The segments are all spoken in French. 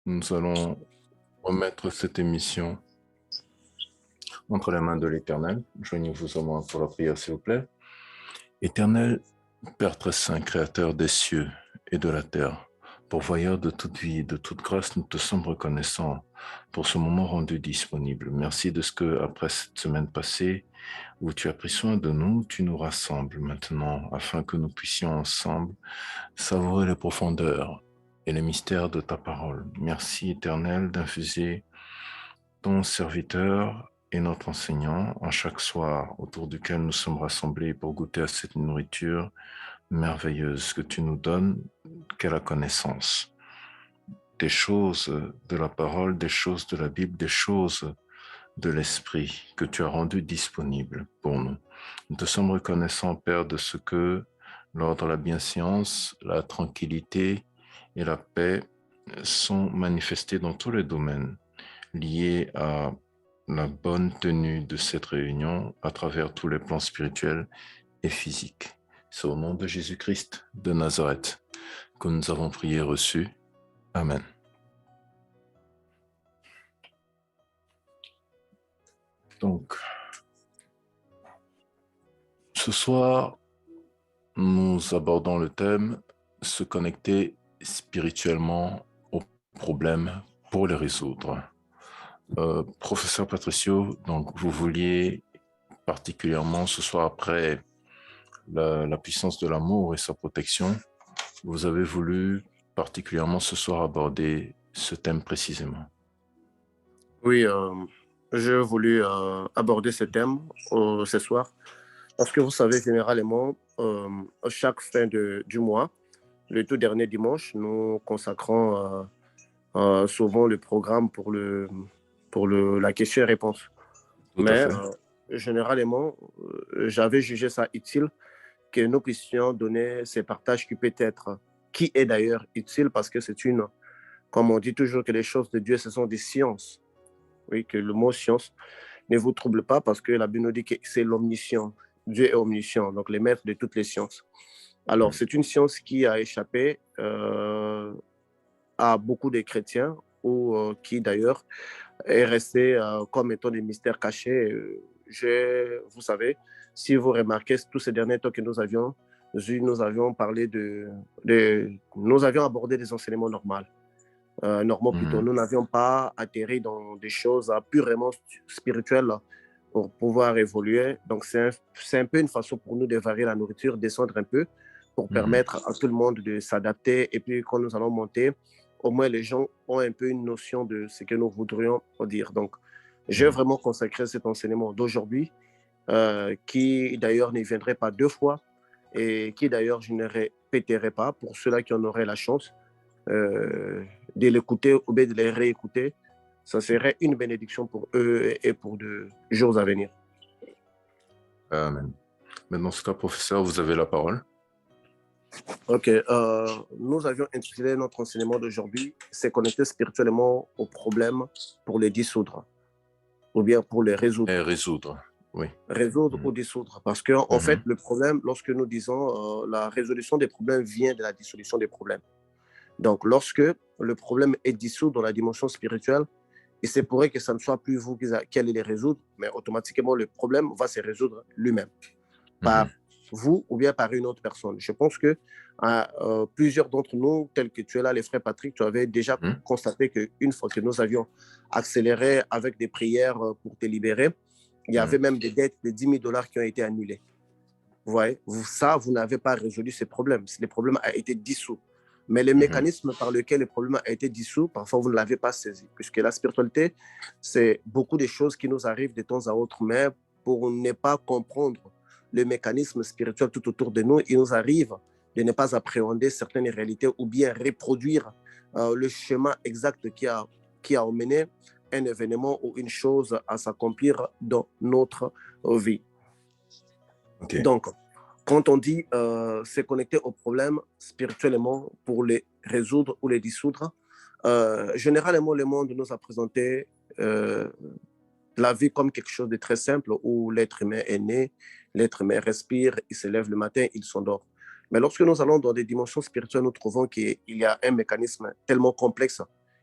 Nous allons remettre cette émission entre les mains de l'Éternel. Joignez-vous à moi pour la prière, s'il vous plaît. Éternel, Père très saint, Créateur des cieux et de la terre, pourvoyeur de toute vie et de toute grâce, nous te sommes reconnaissants pour ce moment rendu disponible. Merci de ce que, après cette semaine passée, où tu as pris soin de nous, tu nous rassembles maintenant afin que nous puissions ensemble savourer les profondeurs et les mystères de ta parole. Merci, Éternel, d'infuser ton serviteur et notre enseignant en chaque soir autour duquel nous sommes rassemblés pour goûter à cette nourriture merveilleuse que tu nous donnes, qu'est la connaissance des choses de la parole, des choses de la Bible, des choses de l'Esprit que tu as rendues disponibles pour nous. Nous te sommes reconnaissants, Père, de ce que l'ordre, la bienséance, la tranquillité et la paix sont manifestés dans tous les domaines liés à la bonne tenue de cette réunion à travers tous les plans spirituels et physiques. C'est au nom de Jésus-Christ de Nazareth que nous avons prié et reçu. Amen. Donc, ce soir, nous abordons le thème « Se connecter spirituellement aux problèmes pour les résoudre ». Professeur Patricio, donc vous vouliez particulièrement ce soir, après la puissance de l'amour et sa protection, vous avez voulu particulièrement ce soir aborder ce thème précisément. Oui, j'ai voulu aborder ce thème ce soir parce que vous savez, généralement, chaque fin du mois, le tout dernier dimanche, nous consacrons souvent le programme pour la question et réponse. Tout à Mais fait. généralement, j'avais jugé ça utile que nous puissions donner ces partages qui est d'ailleurs utile parce que comme on dit toujours que les choses de Dieu, ce sont des sciences. Oui, que le mot science ne vous trouble pas parce que la Bible nous dit que c'est l'omniscient. Dieu est omniscient, donc les maîtres de toutes les sciences. Alors, c'est une science qui a échappé à beaucoup de chrétiens ou qui d'ailleurs est restée comme étant des mystères cachés. Vous savez, si vous remarquez tous ces derniers temps que nous avions parlé nous avions abordé des enseignements normaux plutôt. Nous n'avions pas atterri dans des choses purement spirituelles pour pouvoir évoluer. Donc, c'est un peu une façon pour nous de varier la nourriture, descendre un peu pour permettre à tout le monde de s'adapter. Et puis, quand nous allons monter, au moins les gens ont un peu une notion de ce que nous voudrions dire. Donc, j'ai vraiment consacré cet enseignement d'aujourd'hui, qui d'ailleurs ne viendrait pas deux fois et qui d'ailleurs je ne répéterai pas pour ceux-là qui en auraient la chance de l'écouter ou bien de les réécouter. Ça serait une bénédiction pour eux et pour de jours à venir. Amen. Mais dans ce cas, professeur, vous avez la parole. Ok, nous avions intitulé notre enseignement d'aujourd'hui « C'est connecter spirituellement aux problèmes pour les dissoudre » ou bien pour les résoudre. Et résoudre, oui. Résoudre ou dissoudre. Parce qu'en en fait, le problème, lorsque nous disons la résolution des problèmes vient de la dissolution des problèmes. Donc, lorsque le problème est dissous dans la dimension spirituelle, il se pourrait que ça ne soit plus vous qui allez les résoudre, mais automatiquement, le problème va se résoudre lui-même, par vous ou bien par une autre personne. Je pense que plusieurs d'entre nous, tels que tu es là, les frères Patrick, tu avais déjà constaté qu'une fois que nous avions accéléré avec des prières pour te libérer, il y avait même des dettes de 10 000 dollars qui ont été annulées. Vous voyez, vous n'avez pas résolu ces problèmes. Le problème a été dissous. Mais le mécanisme par lequel le problème a été dissous, parfois vous ne l'avez pas saisi. Puisque la spiritualité, c'est beaucoup de choses qui nous arrivent de temps à autre, mais pour ne pas comprendre le mécanisme spirituel tout autour de nous, il nous arrive de ne pas appréhender certaines réalités ou bien reproduire le chemin exact qui a emmené un événement ou une chose à s'accomplir dans notre vie. Okay. Donc, quand on dit se connecter aux problèmes spirituellement pour les résoudre ou les dissoudre, généralement, le monde nous a présenté la vie comme quelque chose de très simple où l'être humain est né, l'être humain respire, il se lève le matin, il s'endort. Mais lorsque nous allons dans des dimensions spirituelles, nous trouvons qu'il y a un mécanisme tellement complexe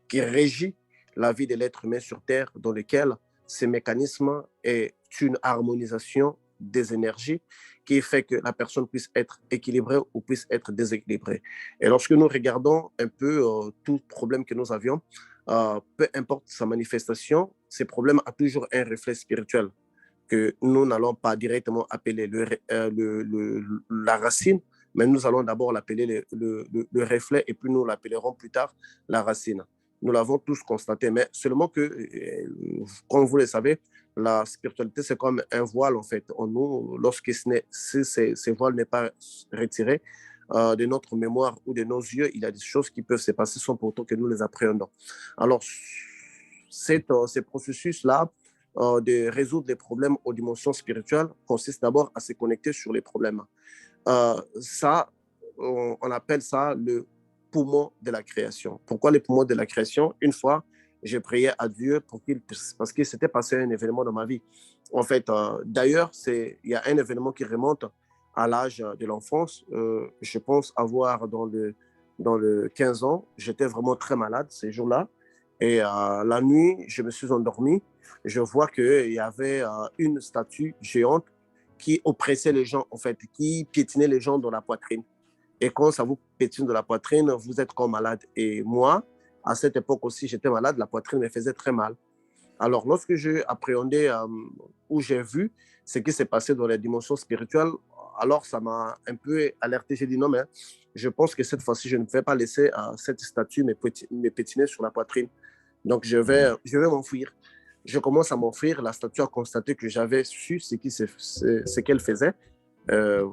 qui régit la vie de l'être humain sur Terre, dans lequel ces mécanismes est une harmonisation des énergies qui fait que la personne puisse être équilibrée ou puisse être déséquilibrée. Et lorsque nous regardons un peu tout problème que nous avions, peu importe sa manifestation, ces problèmes ont toujours un reflet spirituel que nous n'allons pas directement appeler la racine, mais nous allons d'abord l'appeler le reflet et puis nous l'appellerons plus tard la racine. Nous l'avons tous constaté, mais seulement que, comme vous le savez, la spiritualité, c'est comme un voile, en fait. En nous, lorsque ce voile n'est pas retiré de notre mémoire ou de nos yeux, il y a des choses qui peuvent se passer sans pourtant que nous les appréhendons. Alors, ces processus-là, de résoudre les problèmes aux dimensions spirituelles consiste d'abord à se connecter sur les problèmes. Ça, on appelle ça le poumon de la création. Pourquoi le poumon de la création? Une fois, j'ai prié à Dieu parce qu'il s'était passé un événement dans ma vie. En fait, d'ailleurs, il y a un événement qui remonte à l'âge de l'enfance. Je pense avoir dans le 15 ans, j'étais vraiment très malade ces jours-là. Et la nuit, je me suis endormi. Je vois qu'il y avait une statue géante qui oppressait les gens, en fait, qui piétinait les gens dans la poitrine. Et quand ça vous piétine de la poitrine, vous êtes comme malade. Et moi, à cette époque aussi, j'étais malade, la poitrine me faisait très mal. Alors, lorsque j'ai appréhendé ou j'ai vu ce qui s'est passé dans les dimensions spirituelles, alors ça m'a un peu alerté. J'ai dit non, mais je pense que cette fois-ci, je ne vais pas laisser cette statue me pétiner sur la poitrine. Donc, je vais m'enfuir. Je commence à m'enfuir. La statue a constaté que j'avais su ce qu'elle faisait. Euh,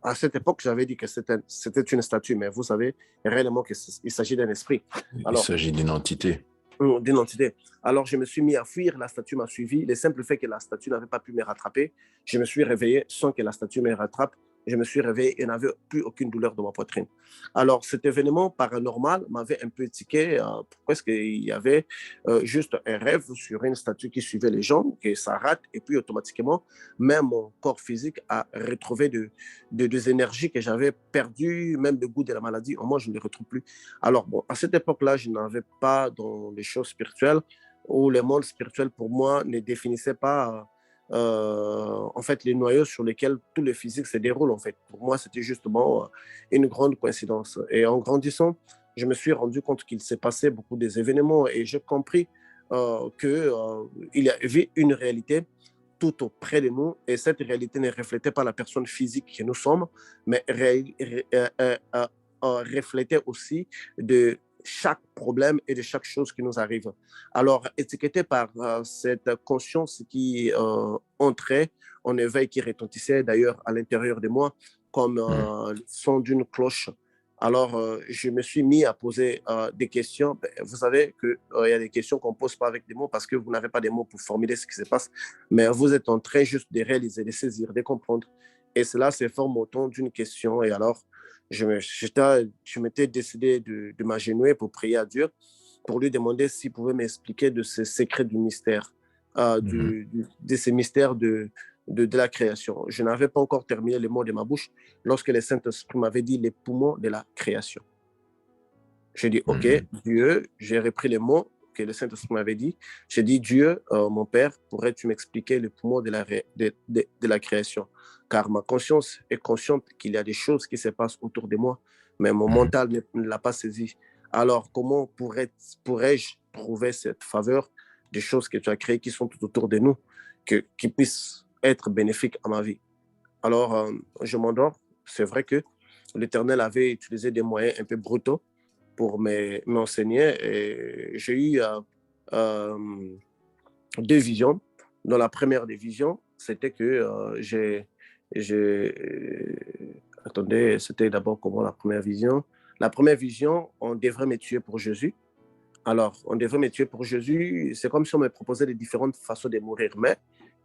à cette époque, j'avais dit que c'était une statue, mais vous savez réellement qu'il s'agit d'un esprit. Il s'agit d'une entité. D'une entité. Alors, je me suis mis à fuir, la statue m'a suivi. Le simple fait que la statue n'avait pas pu me rattraper, je me suis réveillé sans que la statue me rattrape. Je me suis réveillé et n'avais plus aucune douleur dans ma poitrine. Alors, cet événement paranormal m'avait un peu tiqué. Pourquoi est-ce qu'il y avait juste un rêve sur une statue qui suivait les gens, que ça rate, et puis automatiquement, même mon corps physique a retrouvé des énergies que j'avais perdues, même le goût de la maladie. Au moins, je ne les retrouve plus. Alors, bon, à cette époque-là, je n'avais pas dans les choses spirituelles, où le monde spirituel, pour moi, ne définissait pas en fait, les noyaux sur lesquels tout le physique se déroule, en fait. Pour moi, c'était justement une grande coïncidence. Et en grandissant, je me suis rendu compte qu'il s'est passé beaucoup des événements et j'ai compris qu'il y avait une réalité tout auprès de nous et cette réalité ne reflétait pas la personne physique que nous sommes, mais reflétait aussi de chaque problème et de chaque chose qui nous arrive. Alors, étiqueté par cette conscience qui entrait en éveil, qui retentissait d'ailleurs à l'intérieur de moi comme le son d'une cloche. Alors, je me suis mis à poser des questions. Vous savez qu'il y a des questions qu'on ne pose pas avec des mots parce que vous n'avez pas des mots pour formuler ce qui se passe, mais vous êtes en train juste de réaliser, de saisir, de comprendre. Et cela se forme autour d'une question. Et alors, je m'étais décidé de m'agenouiller pour prier à Dieu, pour lui demander s'il pouvait m'expliquer de ces secrets du mystère, de ces mystères de la création. Je n'avais pas encore terminé les mots de ma bouche lorsque le Saint-Esprit m'avait dit les poumons de la création. J'ai dit, OK, Dieu, j'ai repris les mots que le Saint-Esprit m'avait dit. J'ai dit, Dieu, mon Père, pourrais-tu m'expliquer les poumons de la création? Car ma conscience est consciente qu'il y a des choses qui se passent autour de moi, mais mon mental ne l'a pas saisi. Alors, comment pourrais-je trouver cette faveur des choses que tu as créées qui sont tout autour de nous, qui puissent être bénéfiques à ma vie? Alors, je m'endors. C'est vrai que l'Éternel avait utilisé des moyens un peu brutaux pour m'enseigner. Et j'ai eu deux visions. Dans la première des visions, c'était que attendez, c'était d'abord comment la première vision? La première vision, on devrait me tuer pour Jésus. Alors, on devrait me tuer pour Jésus. C'est comme si on me proposait de différentes façons de mourir. Mais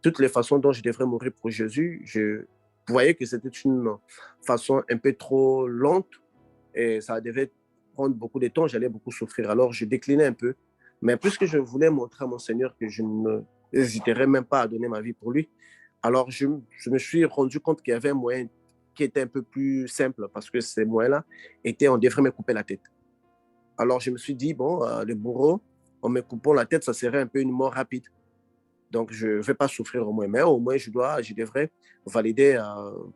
toutes les façons dont je devrais mourir pour Jésus, je voyais que c'était une façon un peu trop lente et ça devait prendre beaucoup de temps, j'allais beaucoup souffrir. Alors, je déclinais un peu. Mais puisque je voulais montrer à mon Seigneur que je n'hésiterais même pas à donner ma vie pour lui, alors je me suis rendu compte qu'il y avait un moyen qui était un peu plus simple parce que ces moyens-là étaient, on devrait me couper la tête. Alors, je me suis dit, bon, le bourreau, en me coupant la tête, ça serait un peu une mort rapide. Donc, je ne vais pas souffrir au moins, mais au moins, je devrais valider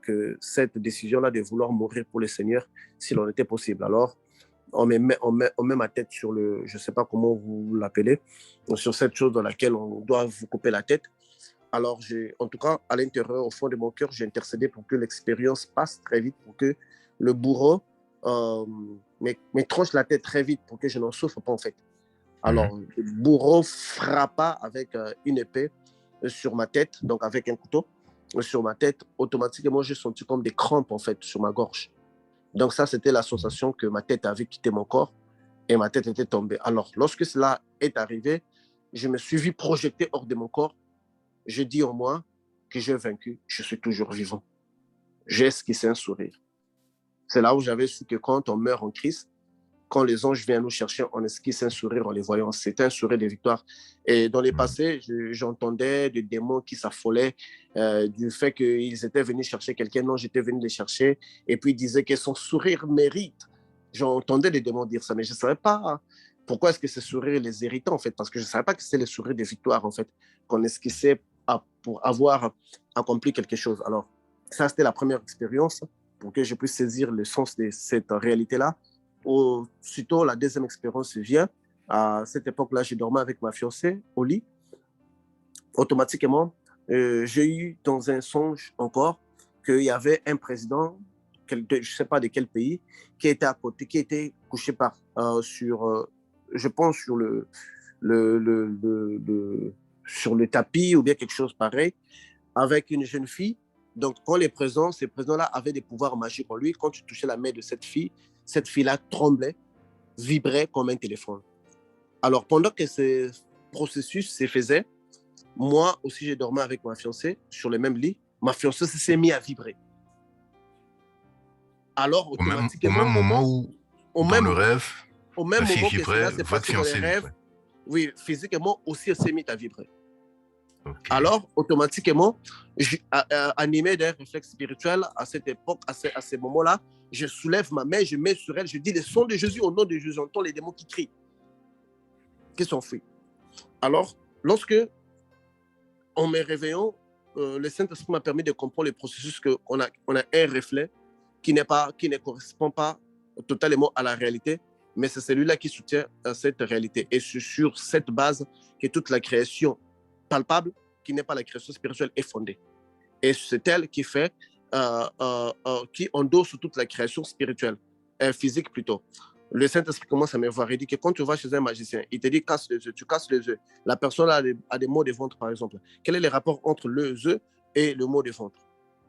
que cette décision-là de vouloir mourir pour le Seigneur, s'il en était possible. Alors, on met ma tête sur le, je ne sais pas comment vous l'appelez, sur cette chose dans laquelle on doit vous couper la tête. Alors, en tout cas, à l'intérieur, au fond de mon cœur, j'ai intercédé pour que l'expérience passe très vite, pour que le bourreau me tranche la tête très vite, pour que je n'en souffre pas, en fait. Alors, le bourreau frappa avec une épée sur ma tête, donc avec un couteau sur ma tête. Automatiquement, j'ai senti comme des crampes, en fait, sur ma gorge. Donc, ça, c'était la sensation que ma tête avait quitté mon corps et ma tête était tombée. Alors, lorsque cela est arrivé, je me suis vu projeté hors de mon corps. Je dis en moi que j'ai vaincu, je suis toujours vivant. J'ai esquissé un sourire. C'est là où j'avais su que quand on meurt en Christ, quand les anges viennent nous chercher, on esquisse un sourire en les voyant. C'est un sourire de victoire. Et dans les passés, j'entendais des démons qui s'affolaient du fait qu'ils étaient venus chercher quelqu'un. Non, j'étais venu les chercher. Et puis ils disaient que son sourire mérite. J'entendais des démons dire ça, mais je ne savais pas pourquoi est-ce que ce sourire les irritait, en fait, parce que je ne savais pas que c'était le sourire de victoire, en fait, qu'on esquissait pour avoir accompli quelque chose. Alors, ça, c'était la première expérience pour que je puisse saisir le sens de cette réalité-là. Aussitôt, la deuxième expérience vient. À cette époque-là, je dormais avec ma fiancée au lit. Automatiquement, j'ai eu dans un songe encore qu'il y avait un président, je ne sais pas de quel pays, qui était à côté, qui était couché sur, je pense, sur le tapis ou bien quelque chose pareil, avec une jeune fille. Donc, quand ces présidents-là avaient des pouvoirs magiques en lui, quand tu touchais la main de cette fille-là tremblait, vibrait comme un téléphone. Alors, pendant que ce processus se faisait, moi aussi, j'ai dormi avec ma fiancée sur le même lit. Ma fiancée s'est mise à vibrer. Alors, automatiquement, au même moment où, dans le rêve, au même la fille moment que vibrait, cela s'est votre passé dans les fiancé rêves, vibrait. oui, physiquement aussi, elle s'est mise à vibrer. Okay. Alors, automatiquement, animé d'un réflexe spirituel à cette époque, à ces moments-là, je soulève ma main, je mets sur elle, je dis le sang de Jésus, au nom de Jésus, j'entends les démons qui crient, qui s'enfuient. Alors, lorsque, en me réveillant, le Saint-Esprit m'a permis de comprendre le processus qu'on a un reflet qui ne correspond pas totalement à la réalité, mais c'est celui-là qui soutient cette réalité. Et c'est sur cette base que toute la création palpable, qui n'est pas la création spirituelle, est fondée. Et c'est elle qui fait, qui endosse toute la création spirituelle, physique plutôt. Le Saint-Esprit commence à me voir. Il dit que quand tu vas chez un magicien, il te dit casse les œufs, tu casses les œufs. La personne a des maux de ventre, par exemple. Quel est le rapport entre les œufs et le mot de ventre?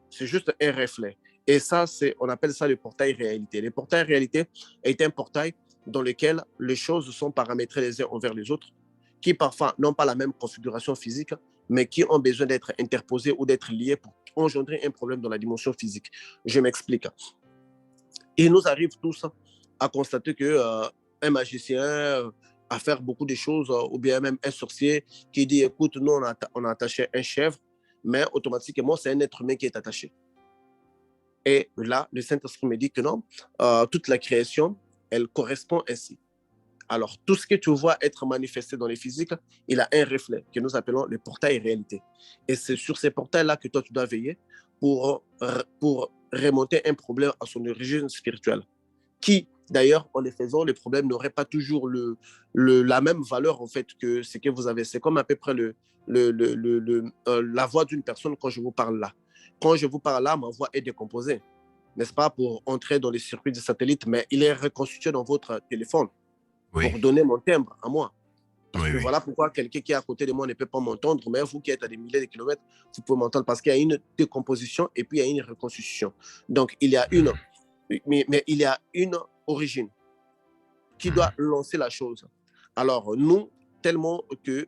C'est juste un reflet. Et ça, on appelle ça le portail réalité. Le portail réalité est un portail dans lequel les choses sont paramétrées les uns envers les autres, qui parfois n'ont pas la même configuration physique, mais qui ont besoin d'être interposées ou d'être liées pour engendrer un problème dans la dimension physique. Je m'explique. Il nous arrive tous à constater qu'un magicien à faire beaucoup de choses, ou bien même un sorcier qui dit, écoute, nous, on a attaché un chèvre, mais automatiquement, c'est un être humain qui est attaché. Et là, le Saint-Esprit me dit que non, toute la création, elle correspond ainsi. Alors, tout ce que tu vois être manifesté dans les physiques, il a un reflet que nous appelons le portail réalité. Et c'est sur ces portails-là que toi, tu dois veiller pour remonter un problème à son origine spirituelle. Qui, d'ailleurs, en les faisant, le problème n'aurait pas toujours la même valeur, en fait, que ce que vous avez. C'est comme à peu près la voix d'une personne quand je vous parle là. Quand je vous parle là, ma voix est décomposée, n'est-ce pas, pour entrer dans les circuits du satellite, mais il est reconstitué dans votre téléphone. Oui. Pour donner mon timbre à moi. Parce que voilà pourquoi quelqu'un qui est à côté de moi ne peut pas m'entendre, mais vous qui êtes à des milliers de kilomètres, vous pouvez m'entendre parce qu'il y a une décomposition et puis il y a une reconstitution. Donc, il y a mais il y a une origine qui doit lancer la chose. Alors, nous, tellement que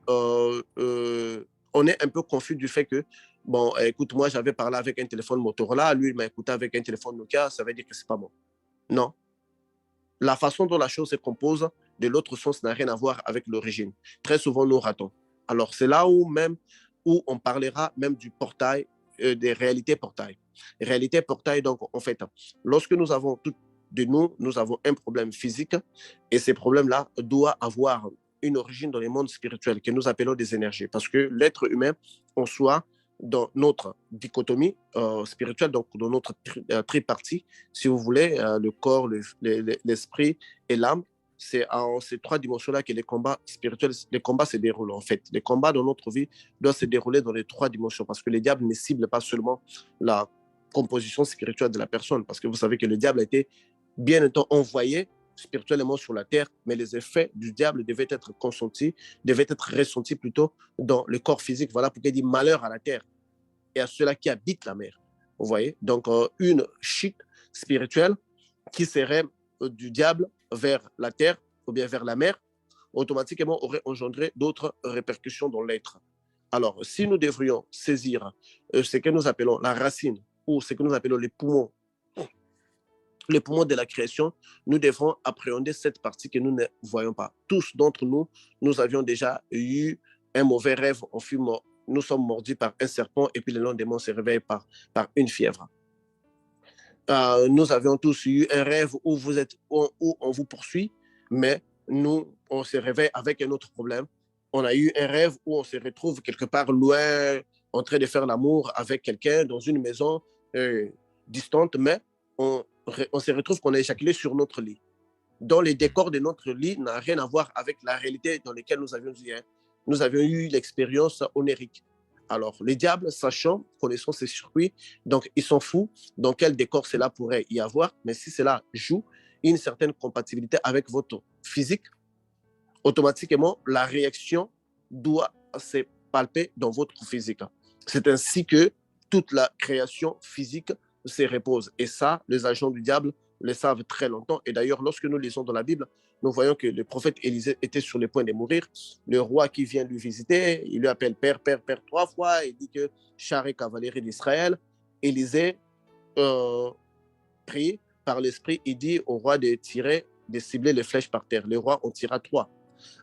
on est un peu confus du fait que, bon, écoute, moi, j'avais parlé avec un téléphone Motorola, lui, il m'a écouté avec un téléphone Nokia, ça veut dire que c'est pas bon. Non. La façon dont la chose se compose de l'autre sens n'a rien à voir avec l'origine. Très souvent, nous ratons. Alors, c'est là où on parlera même du portail, des réalités portail. Réalité portail, donc, en fait, lorsque nous avons de nous, nous avons un problème physique et ces problèmes-là doivent avoir une origine dans les mondes spirituels que nous appelons des énergies. Parce que l'être humain, en soi, dans notre dichotomie spirituelle, donc dans notre tripartie, si vous voulez, le corps, l'esprit et l'âme, c'est en ces trois dimensions-là que les combats spirituels, les combats se déroulent en fait. Les combats dans notre vie doivent se dérouler dans les trois dimensions parce que le diable ne cible pas seulement la composition spirituelle de la personne, parce que vous savez que le diable a été bien longtemps envoyé spirituellement sur la terre, mais les effets du diable devaient être consentis, devaient être ressentis plutôt dans le corps physique. Voilà pourquoi il dit malheur à la terre et à ceux-là qui habitent la mer. Vous voyez? Donc, une chute spirituelle qui serait du diable vers la terre ou bien vers la mer, automatiquement aurait engendré d'autres répercussions dans l'être. Alors, si nous devrions saisir ce que nous appelons la racine ou ce que nous appelons les poumons de la création, nous devrons appréhender cette partie que nous ne voyons pas. Tous d'entre nous, nous avions déjà eu un mauvais rêve. Nous sommes mordus par un serpent et puis le lendemain, on se réveille par une fièvre. Nous avions tous eu un rêve où on vous poursuit, mais on se réveille avec un autre problème. On a eu un rêve où on se retrouve quelque part loin, en train de faire l'amour avec quelqu'un dans une maison distante, mais on se retrouve qu'on a éjaculé sur notre lit. Dans les décors de notre lit n'a rien à voir avec la réalité dans laquelle nous avions eu l'expérience onérique. Alors, les diables, sachant, connaissant ces circuits, donc ils s'en foutent dans quel décor cela pourrait y avoir, mais si cela joue une certaine compatibilité avec votre physique, automatiquement, la réaction doit se palper dans votre physique. C'est ainsi que toute la création physique se repose. Et ça, les agents du diable le savent très longtemps. Et d'ailleurs, lorsque nous lisons dans la Bible, nous voyons que le prophète Élisée était sur le point de mourir. Le roi qui vient lui visiter, il lui appelle Père, Père, Père 3 fois. Il dit que chars et cavalerie d'Israël. Élisée prie par l'esprit. Il dit au roi de cibler les flèches par terre. Le roi en tira 3.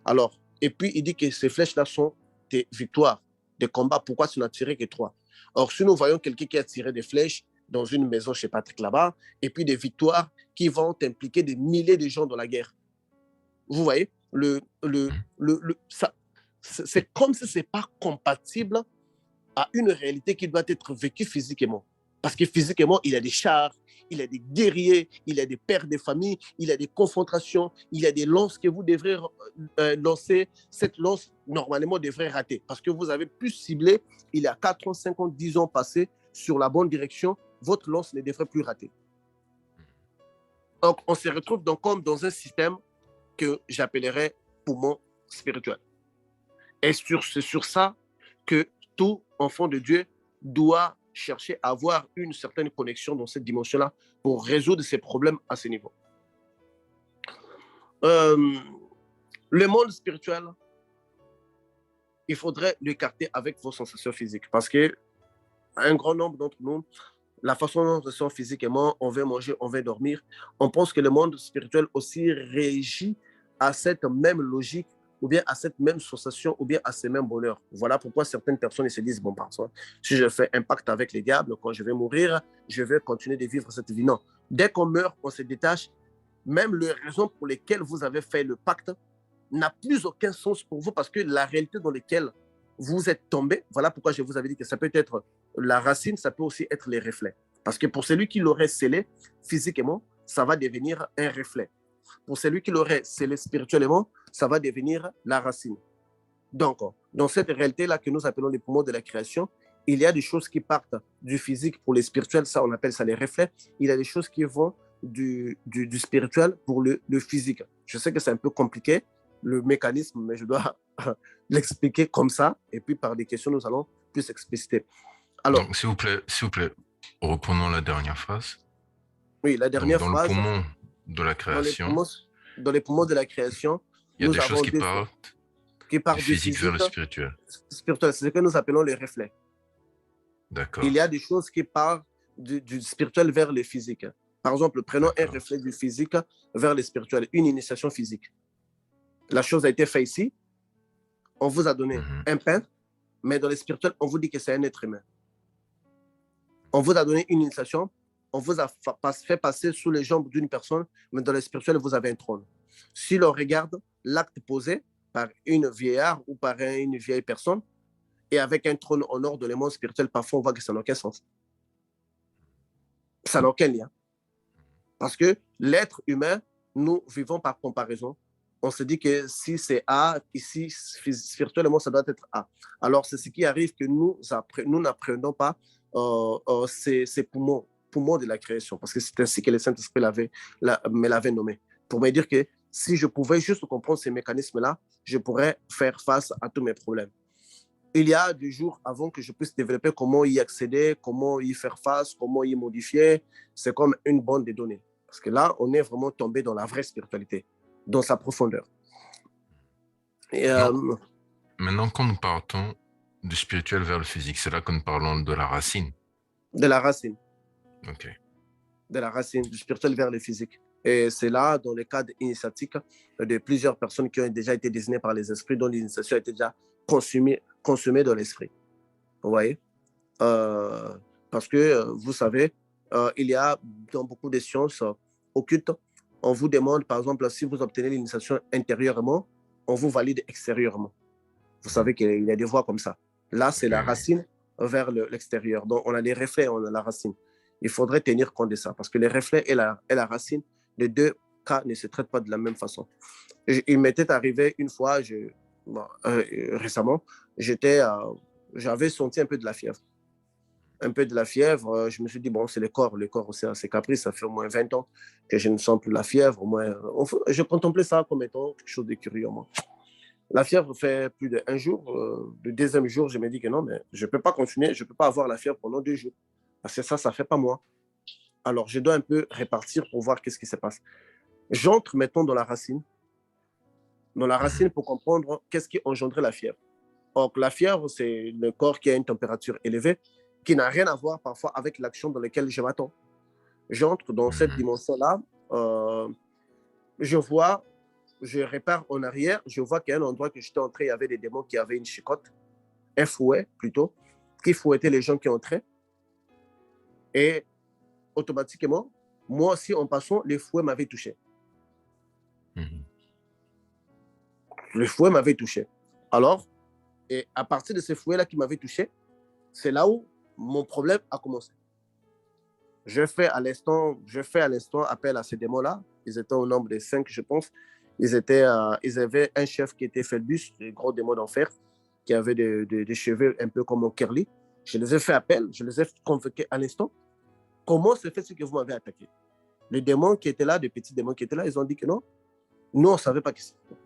Alors, et puis il dit que ces flèches-là sont des victoires, des combats. Pourquoi tu n'as tiré que 3? Or, si nous voyons quelqu'un qui a tiré des flèches dans une maison chez Patrick là-bas, et puis des victoires qui vont impliquer des milliers de gens dans la guerre. Vous voyez, c'est comme si ce n'est pas compatible à une réalité qui doit être vécue physiquement. Parce que physiquement, il y a des chars, il y a des guerriers, il y a des pères de famille, il y a des confrontations, il y a des lances que vous devrez lancer. Cette lance, normalement, devrait rater. Parce que vous avez pu cibler, il y a 4 ans, 5 ans, 10 ans passés sur la bonne direction, votre lance ne devrait plus rater. Donc, on se retrouve donc comme dans un système que j'appellerais poumon spirituel. Et c'est sur ça que tout enfant de Dieu doit chercher à avoir une certaine connexion dans cette dimension-là pour résoudre ses problèmes à ce niveau. Le monde spirituel, il faudrait l'écarter avec vos sensations physiques parce que un grand nombre d'entre nous, la façon dont on se sent physiquement, on veut manger, on veut dormir, on pense que le monde spirituel aussi réagit à cette même logique ou bien à cette même sensation ou bien à ces mêmes bonheurs. Voilà pourquoi certaines personnes se disent, bon, par exemple, si je fais un pacte avec les diables, quand je vais mourir, je vais continuer de vivre cette vie. Non. Dès qu'on meurt, on se détache. Même les raisons pour lesquelles vous avez fait le pacte n'a plus aucun sens pour vous parce que la réalité dans laquelle vous êtes tombé, voilà pourquoi je vous avais dit que ça peut être la racine, ça peut aussi être les reflets. Parce que pour celui qui l'aurait scellé physiquement, ça va devenir un reflet. Pour celui qui l'aurait scellé spirituellement, ça va devenir la racine. Donc, dans cette réalité-là que nous appelons les poumons de la création, il y a des choses qui partent du physique pour les spirituels, ça on appelle ça les reflets. Il y a des choses qui vont du spirituel pour le physique. Je sais que c'est un peu compliqué, le mécanisme, mais je dois l'expliquer comme ça, et puis par des questions, nous allons plus expliciter. Alors, donc, s'il vous plaît, reprenons la dernière phrase. Oui, la dernière donc, phrase. Dans le poumon de la création. Dans les poumons de la création, il y a des choses qui partent du physique vers le spirituel. C'est ce que nous appelons les reflets. D'accord. Il y a des choses qui partent du spirituel vers le physique. Par exemple, prenons un reflet du physique vers le spirituel, une initiation physique. La chose a été faite ici, on vous a donné un pain, mais dans le spirituel, on vous dit que c'est un être humain. On vous a donné une initiation, on vous a fait passer sous les jambes d'une personne, mais dans le spirituel, vous avez un trône. Si l'on regarde l'acte posé par une vieillard ou par une vieille personne, et avec un trône en or dans le monde spirituel, parfois on voit que ça n'a aucun sens. Ça n'a aucun lien. Parce que l'être humain, nous vivons par comparaison. On se dit que si c'est A, ici, spirituellement, ça doit être A. Alors, c'est ce qui arrive que nous n'apprenons pas ces poumons de la création, parce que c'est ainsi que le Saint-Esprit me l'avait nommé. Pour me dire que si je pouvais juste comprendre ces mécanismes-là, je pourrais faire face à tous mes problèmes. Il y a des jours avant que je puisse développer comment y accéder, comment y faire face, comment y modifier. C'est comme une bande de données. Parce que là, on est vraiment tombé dans la vraie spiritualité, dans sa profondeur. Et, maintenant, quand nous partons du spirituel vers le physique, c'est là que nous parlons de la racine. De la racine. OK. De la racine, du spirituel vers le physique. Et c'est là, dans le cadre initiatique, de plusieurs personnes qui ont déjà été désignées par les esprits, dont l'initiation a été déjà consumée dans l'esprit. Vous voyez? Parce que, vous savez, il y a dans beaucoup de sciences occultes, on vous demande, par exemple, si vous obtenez l'initiation intérieurement, on vous valide extérieurement. Vous savez qu'il y a des voies comme ça. Là, c'est la racine vers l'extérieur. Donc, on a des reflets, on a la racine. Il faudrait tenir compte de ça, parce que les reflets et la racine, les deux cas ne se traitent pas de la même façon. Il m'était arrivé une fois, récemment, j'avais senti un peu de la fièvre. Je me suis dit, bon, c'est le corps aussi, c'est caprice, ça fait au moins 20 ans que je ne sens plus la fièvre. Je contemplais ça comme étant quelque chose de curieux. Moi. La fièvre fait plus d'1 jour. Le deuxième jour, je me dis que non, mais je ne peux pas continuer, je ne peux pas avoir la fièvre pendant 2 jours. Parce que ça ne fait pas moi. Alors, je dois un peu répartir pour voir qu'est-ce qui se passe. J'entre maintenant dans la racine pour comprendre qu'est-ce qui engendrait la fièvre. Or, la fièvre, c'est le corps qui a une température élevée, qui n'a rien à voir parfois avec l'action dans laquelle je m'attends. J'entre dans cette dimension-là, je répare en arrière, je vois qu'à un endroit que j'étais entré, il y avait des démons qui avaient une chicotte, un fouet plutôt, qui fouettait les gens qui entraient. Et automatiquement, moi aussi, en passant, les fouets m'avaient touché. Le fouet m'avait touché. Alors, et à partir de ce fouet-là qui m'avait touché, c'est là où mon problème a commencé. Je fais à l'instant appel à ces démons-là. Ils étaient au nombre de 5, je pense. Ils avaient un chef qui était Phébus, le gros démon d'enfer, qui avait des cheveux un peu comme un curly. Je les ai fait appel, je les ai convoqués à l'instant. Comment se fait-il que vous m'avez attaqué? Les démons qui étaient là, les petits démons qui étaient là, ils ont dit que non. Nous, on ne savait pas qui c'était.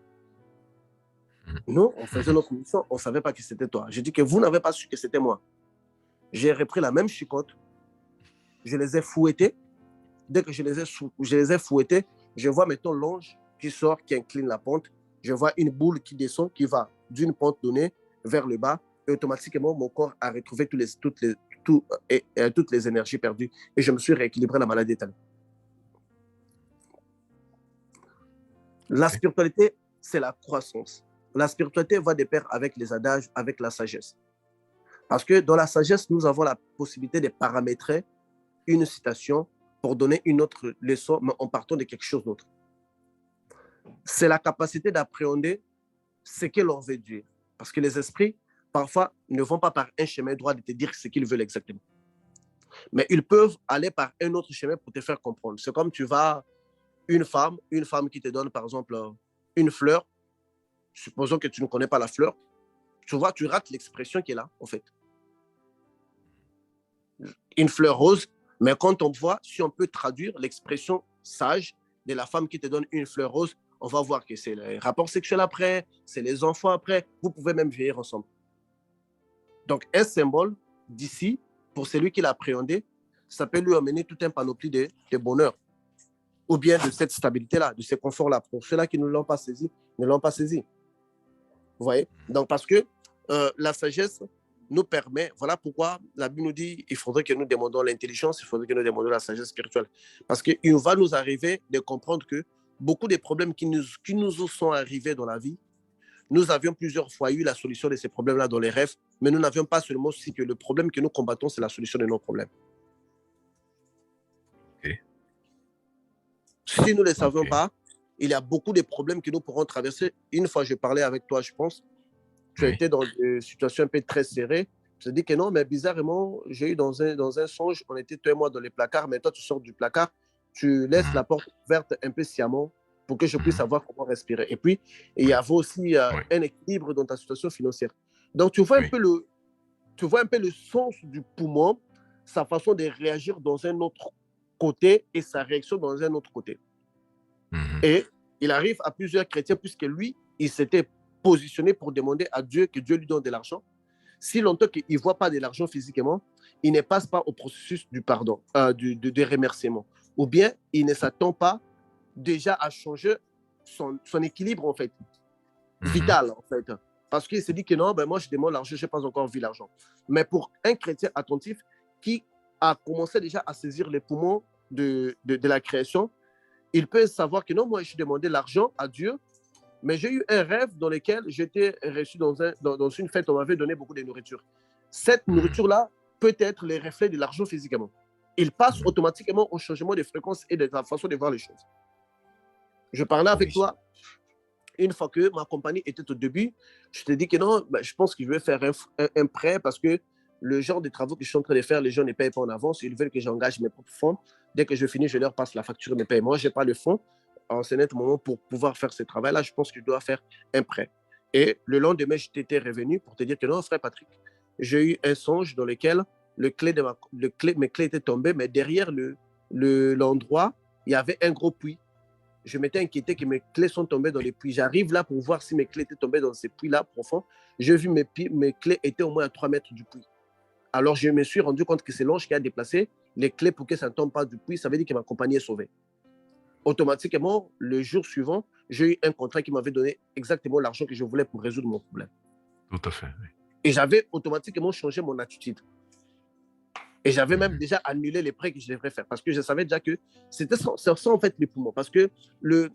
Nous, on faisait notre mission, on ne savait pas que c'était toi. J'ai dit que vous n'avez pas su que c'était moi. J'ai repris la même chicotte, je les ai fouettés. Dès que je les ai fouettés, je vois maintenant l'ange qui sort, qui incline la pente. Je vois une boule qui descend, qui va d'une pente donnée vers le bas. Et automatiquement, mon corps a retrouvé toutes les énergies perdues. Et je me suis rééquilibré la maladie éternelle. La spiritualité, c'est la croissance. La spiritualité va de pair avec les adages, avec la sagesse. Parce que dans la sagesse, nous avons la possibilité de paramétrer une citation pour donner une autre leçon, mais en partant de quelque chose d'autre. C'est la capacité d'appréhender ce que l'on veut dire. Parce que les esprits, parfois, ne vont pas par un chemin droit de te dire ce qu'ils veulent exactement. Mais ils peuvent aller par un autre chemin pour te faire comprendre. C'est comme tu vas, une femme qui te donne, par exemple, une fleur. Supposons que tu ne connais pas la fleur. Tu vois, tu rates l'expression qui est là, en fait. Une fleur rose, mais quand on voit, si on peut traduire l'expression sage de la femme qui te donne une fleur rose, on va voir que c'est les rapports sexuels après, c'est les enfants après, vous pouvez même vieillir ensemble. Donc, un symbole d'ici, pour celui qui l'a appréhendé, ça peut lui amener tout un panoplie de bonheur, ou bien de cette stabilité-là, de ce confort-là. Pour ceux-là qui ne l'ont pas saisi, ne l'ont pas saisi. Vous voyez? Donc, parce que la sagesse nous permet, voilà pourquoi la Bible nous dit il faudrait que nous demandons l'intelligence, il faudrait que nous demandions la sagesse spirituelle. Parce qu'il va nous arriver de comprendre que beaucoup des problèmes qui nous sont arrivés dans la vie, nous avions plusieurs fois eu la solution de ces problèmes-là dans les rêves, mais nous n'avions pas seulement aussi que le problème que nous combattons, c'est la solution de nos problèmes. Si nous ne les savons Ok. pas, il y a beaucoup de problèmes que nous pourrons traverser. Une fois, je parlais avec toi, je pense, tu as Oui. été dans une situation un peu très serrée. Je te dis que non, mais bizarrement, j'ai eu dans un songe, on était toi et moi dans les placards, mais toi, tu sors du placard, tu laisses Mhm. la porte ouverte un peu sciemment pour que je puisse Mhm. savoir comment respirer. Et puis, il y Oui. avait aussi Oui. un équilibre dans ta situation financière. Donc, Oui. tu vois un peu le sens du poumon, sa façon de réagir dans un autre côté et sa réaction dans un autre côté. Mhm. Et il arrive à plusieurs chrétiens, puisque lui, il s'était positionné pour demander à Dieu que Dieu lui donne de l'argent. Si longtemps qu'il ne voit pas de l'argent physiquement, il ne passe pas au processus du pardon, de remerciement. Ou bien il ne s'attend pas déjà à changer son équilibre, en fait, Mhm. vital, en fait. Parce qu'il s'est dit que non, ben moi, je demande l'argent, je n'ai pas encore vu l'argent. Mais pour un chrétien attentif qui a commencé déjà à saisir les poumons de la création, il peut savoir que non, moi, je demandé l'argent à Dieu, mais j'ai eu un rêve dans lequel j'étais reçu dans une fête, on m'avait donné beaucoup de nourriture. Cette Mhm. nourriture-là peut être les reflets de l'argent physiquement. Il passe Mhm. automatiquement au changement de fréquence et de la façon de voir les choses. Je parlais avec Oui. toi une fois que ma compagnie était au début. Je te dis que non, ben, je pense que je vais faire un prêt parce que le genre de travaux que je suis en train de faire, les gens ne payent pas en avance. Ils veulent que j'engage mes propres fonds. Dès que je finis, je leur passe la facture de mes paiements. Je n'ai pas le fonds en ce net moment pour pouvoir faire ce travail-là. Je pense que je dois faire un prêt. Et le lendemain, je t'étais revenu pour te dire que non, frère Patrick, j'ai eu un songe dans lequel mes clés étaient tombées, mais derrière l'endroit, il y avait un gros puits. Je m'étais inquiété que mes clés sont tombées dans les puits. J'arrive là pour voir si mes clés étaient tombées dans ces puits-là profonds. J'ai vu mes clés étaient au moins à 3 mètres du puits. Alors je me suis rendu compte que c'est l'ange qui a déplacé les clés pour que ça ne tombe pas du puits. Ça veut dire que ma compagnie est sauvée. Automatiquement, le jour suivant, j'ai eu un contrat qui m'avait donné exactement l'argent que je voulais pour résoudre mon problème. Tout à fait. Oui. Et j'avais automatiquement changé mon attitude. Et j'avais même Mhm. déjà annulé les prêts que je devrais faire parce que je savais déjà que c'était ça en fait les poumons. Parce que le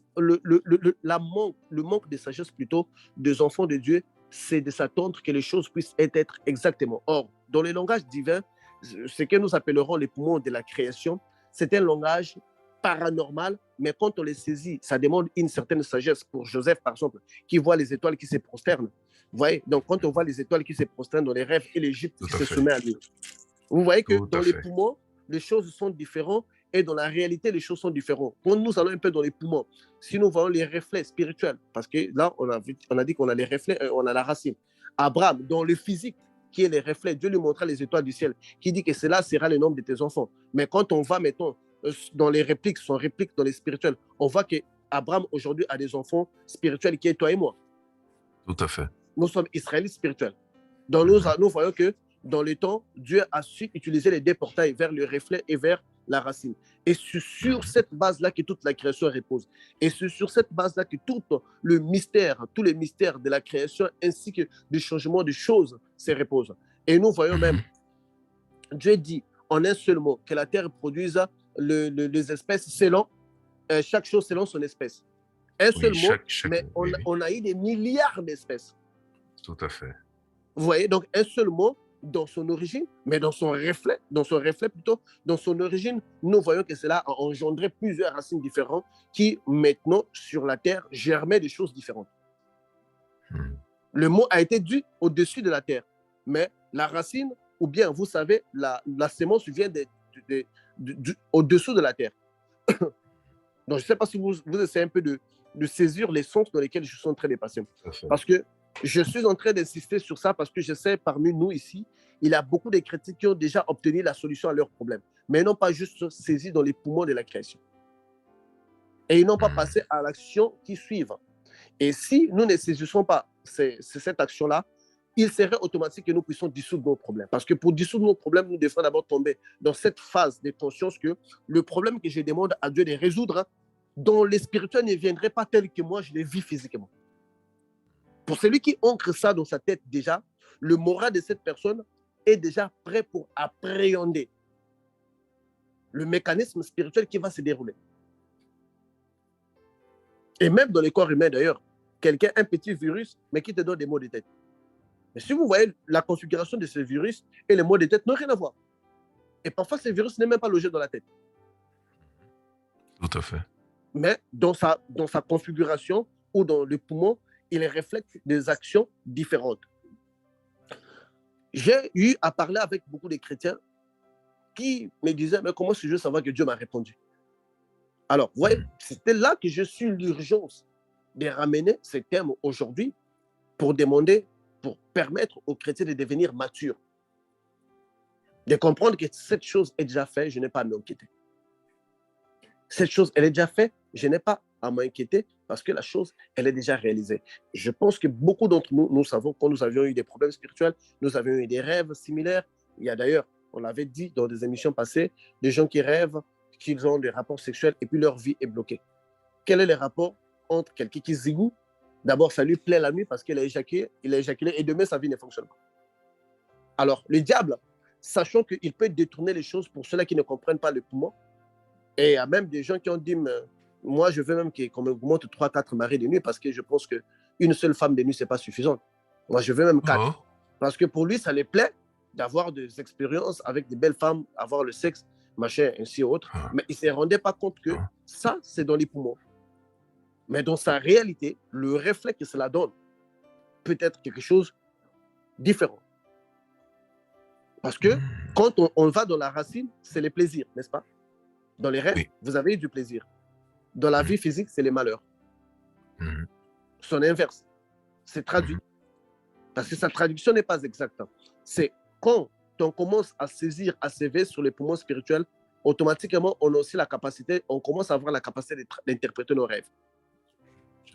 manque de sagesse plutôt des enfants de Dieu, c'est de s'attendre que les choses puissent être exactement. Or, dans le langage divin, ce que nous appellerons les poumons de la création, c'est un langage paranormal, mais quand on les saisit, ça demande une certaine sagesse. Pour Joseph, par exemple, qui voit les étoiles qui se prosternent. Vous voyez, donc quand on voit les étoiles qui se prosternent dans les rêves et l'Égypte Tout qui à se fait. soumet à lui, vous voyez que Tout dans à les fait. poumons, les choses sont différentes et dans la réalité, les choses sont différentes. Quand nous allons un peu dans les poumons, si nous voyons les reflets spirituels, parce que là, on a dit qu'on a les reflets, on a la racine. Abraham, dans le physique, qui est les reflets, Dieu lui montra les étoiles du ciel, qui dit que cela sera le nombre de tes enfants. Mais quand on va, mettons, dans les répliques, son réplique dans les spirituels, on voit que Abraham aujourd'hui a des enfants spirituels qui est toi et moi. Tout à fait. Nous sommes Israélites spirituels. Donc Mhm. nous voyons que dans le temps, Dieu a su utiliser les deux portails vers le reflet et vers la racine. Et c'est sur Mhm. cette base-là que toute la création repose. Et c'est sur cette base-là que tout le mystère, tous les mystères de la création ainsi que du changement des choses se reposent. Et nous voyons même, Mhm. Dieu dit en un seul mot que la terre produise les espèces selon, chaque chose selon son espèce. Un Oui, seul mot, mais oui, oui. on a eu des milliards d'espèces. Tout à fait. Vous voyez, donc un seul mot dans son origine, mais dans son reflet plutôt, dans son origine, nous voyons que cela a engendré plusieurs racines différentes qui, maintenant, sur la terre, germaient des choses différentes. Mhm. Le mot a été dû au-dessus de la terre, mais la racine, ou bien, vous savez, la sémence vient au-dessous de la terre. Donc, je ne sais pas si vous essayez un peu de saisir les sens dans lesquels je suis en train de passer. Tout à fait. Parce que je suis en train d'insister sur ça parce que je sais parmi nous ici, il y a beaucoup de chrétiens qui ont déjà obtenu la solution à leurs problèmes, mais n'ont pas juste saisi dans les poumons de la création. Et ils n'ont pas Mhm. passé à l'action qui suivent. Et si nous ne saisissons pas cette action-là, il serait automatique que nous puissions dissoudre nos problèmes. Parce que pour dissoudre nos problèmes, nous devons d'abord tomber dans cette phase de conscience que le problème que je demande à Dieu de résoudre, dans les spirituels ne viendrait pas tel que moi je le vis physiquement. Pour celui qui ancre ça dans sa tête déjà, le moral de cette personne est déjà prêt pour appréhender le mécanisme spirituel qui va se dérouler. Et même dans les corps humains d'ailleurs, quelqu'un, un petit virus, mais qui te donne des maux de tête. Mais si vous voyez la configuration de ce virus et les maux de tête n'ont rien à voir. Et parfois, ce virus n'est même pas logé dans la tête. Tout à fait. mais dans sa configuration ou dans le poumon, il reflète des actions différentes. J'ai eu à parler avec beaucoup de chrétiens qui me disaient, mais comment je savoir que Dieu m'a répondu? Alors, vous voyez, c'était là que je suis l'urgence de ramener ce thème aujourd'hui pour demander, pour permettre aux chrétiens de devenir matures, de comprendre que cette chose est déjà faite, je n'ai pas à m'inquiéter. Cette chose, elle est déjà faite, je n'ai pas à m'inquiéter parce que la chose, elle est déjà réalisée. Je pense que beaucoup d'entre nous, nous savons quand nous avions eu des problèmes spirituels, nous avions eu des rêves similaires. Il y a d'ailleurs, on l'avait dit dans des émissions passées, des gens qui rêvent qu'ils ont des rapports sexuels et puis leur vie est bloquée. Quel est le rapport entre quelqu'un qui zigoue? D'abord, ça lui plaît la nuit parce qu'il a éjaculé et demain, sa vie ne fonctionne pas. Alors, le diable, sachant qu'il peut détourner les choses pour ceux-là qui ne comprennent pas le poumon, et il y a même des gens qui ont dit, moi, je veux même qu'on m'augmente 3-4 maris de nuit parce que je pense qu'une seule femme de nuit, ce n'est pas suffisant. Moi, je veux même 4. Parce que pour lui, ça lui plaît d'avoir des expériences avec des belles femmes, avoir le sexe, machin, ainsi autre. Mais il ne se rendait pas compte que ça, c'est dans les poumons. Mais dans sa réalité, le reflet que cela donne peut être quelque chose de différent. Parce que quand on va dans la racine, c'est les plaisirs, n'est-ce pas? Dans les rêves, vous avez eu du plaisir. Dans la vie physique, c'est les malheurs. Son inverse, c'est traduit. Parce que sa traduction n'est pas exacte. C'est quand on commence à saisir, à s'éveiller sur les poumons spirituels, automatiquement, on a aussi la capacité, on commence à avoir la capacité d'interpréter nos rêves.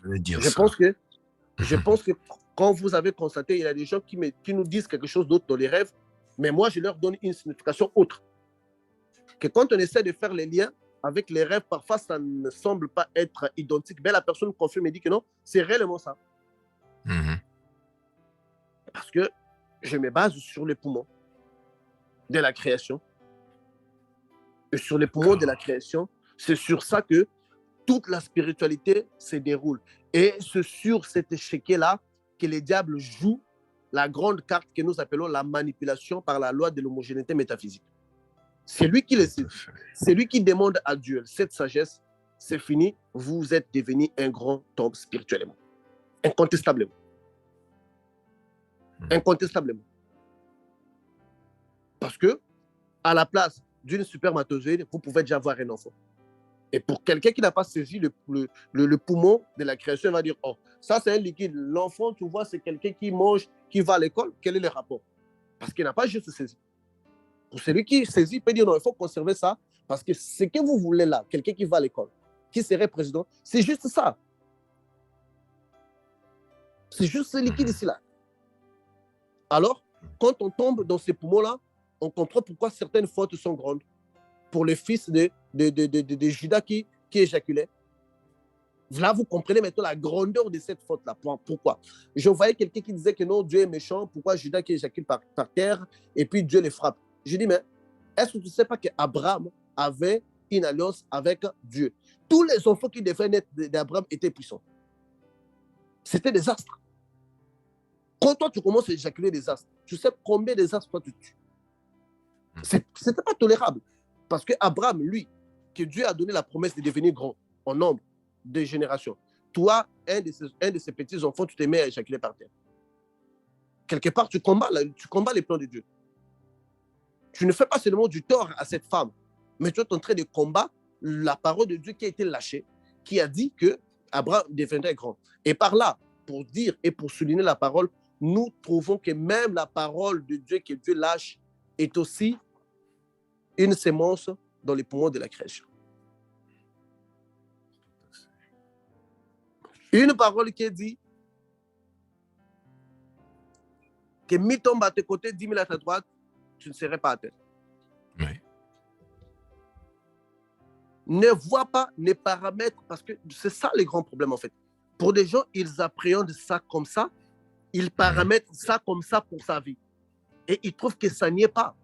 Je pense que quand vous avez constaté, il y a des gens qui nous disent quelque chose d'autre dans les rêves, mais moi, je leur donne une signification autre. Que quand on essaie de faire les liens avec les rêves, parfois, ça ne semble pas être identique. Mais la personne confirme et dit que non, c'est réellement ça. Parce que je me base sur les poumons de la création. Et sur les poumons de la création, c'est sur ça que toute la spiritualité se déroule. Et c'est sur cet échiquier-là que les diables jouent la grande carte que nous appelons la manipulation par la loi de l'homogénéité métaphysique. C'est lui qui le sait. C'est lui qui demande à Dieu cette sagesse. C'est fini, vous êtes devenu un grand homme spirituellement. Incontestablement. Incontestablement. Parce que, à la place d'une spermatozoïde, vous pouvez déjà avoir un enfant. Et pour quelqu'un qui n'a pas saisi le poumon de la création, il va dire, oh, ça c'est un liquide. L'enfant, tu vois, c'est quelqu'un qui mange, qui va à l'école. Quel est le rapport? Parce qu'il n'a pas juste saisi. Pour celui qui saisit, il peut dire, non, il faut conserver ça. Parce que ce que vous voulez là, quelqu'un qui va à l'école, qui serait président, c'est juste ça. C'est juste ce liquide ici-là. Alors, quand on tombe dans ces poumons-là, on comprend pourquoi certaines fautes sont grandes. Pour le fils de Judas qui éjaculait. Là, vous comprenez maintenant la grandeur de cette faute-là. Pourquoi? Je voyais quelqu'un qui disait que non, Dieu est méchant. Pourquoi Judas qui éjacule par terre et puis Dieu les frappe? Je dis, mais est-ce que tu ne sais pas qu'Abraham avait une alliance avec Dieu? Tous les enfants qui devaient naître d'Abraham étaient puissants. C'était des astres. Quand toi, tu commences à éjaculer des astres, tu sais combien des astres toi tu tues? Ce n'était pas tolérable. Parce qu'Abraham, lui, que Dieu a donné la promesse de devenir grand en nombre de générations, toi, un de ses petits-enfants, tu te mets à éjaculer par terre. Quelque part, tu combats les plans de Dieu. Tu ne fais pas seulement du tort à cette femme, mais tu es en train de combattre la parole de Dieu qui a été lâchée, qui a dit que Abraham deviendrait grand. Et par là, pour dire et pour souligner la parole, nous trouvons que même la parole de Dieu que Dieu lâche est aussi une sémence dans les poumons de la création. Une parole qui dit que 1000 tombent à tes côtés, 10 000 à ta droite, tu ne serais pas à terre. Oui. Ne vois pas les paramètres, parce que c'est ça le grand problème en fait. Pour des gens, ils appréhendent ça comme ça, ils paramètrent ça comme ça pour sa vie. Et ils trouvent que ça n'y est pas.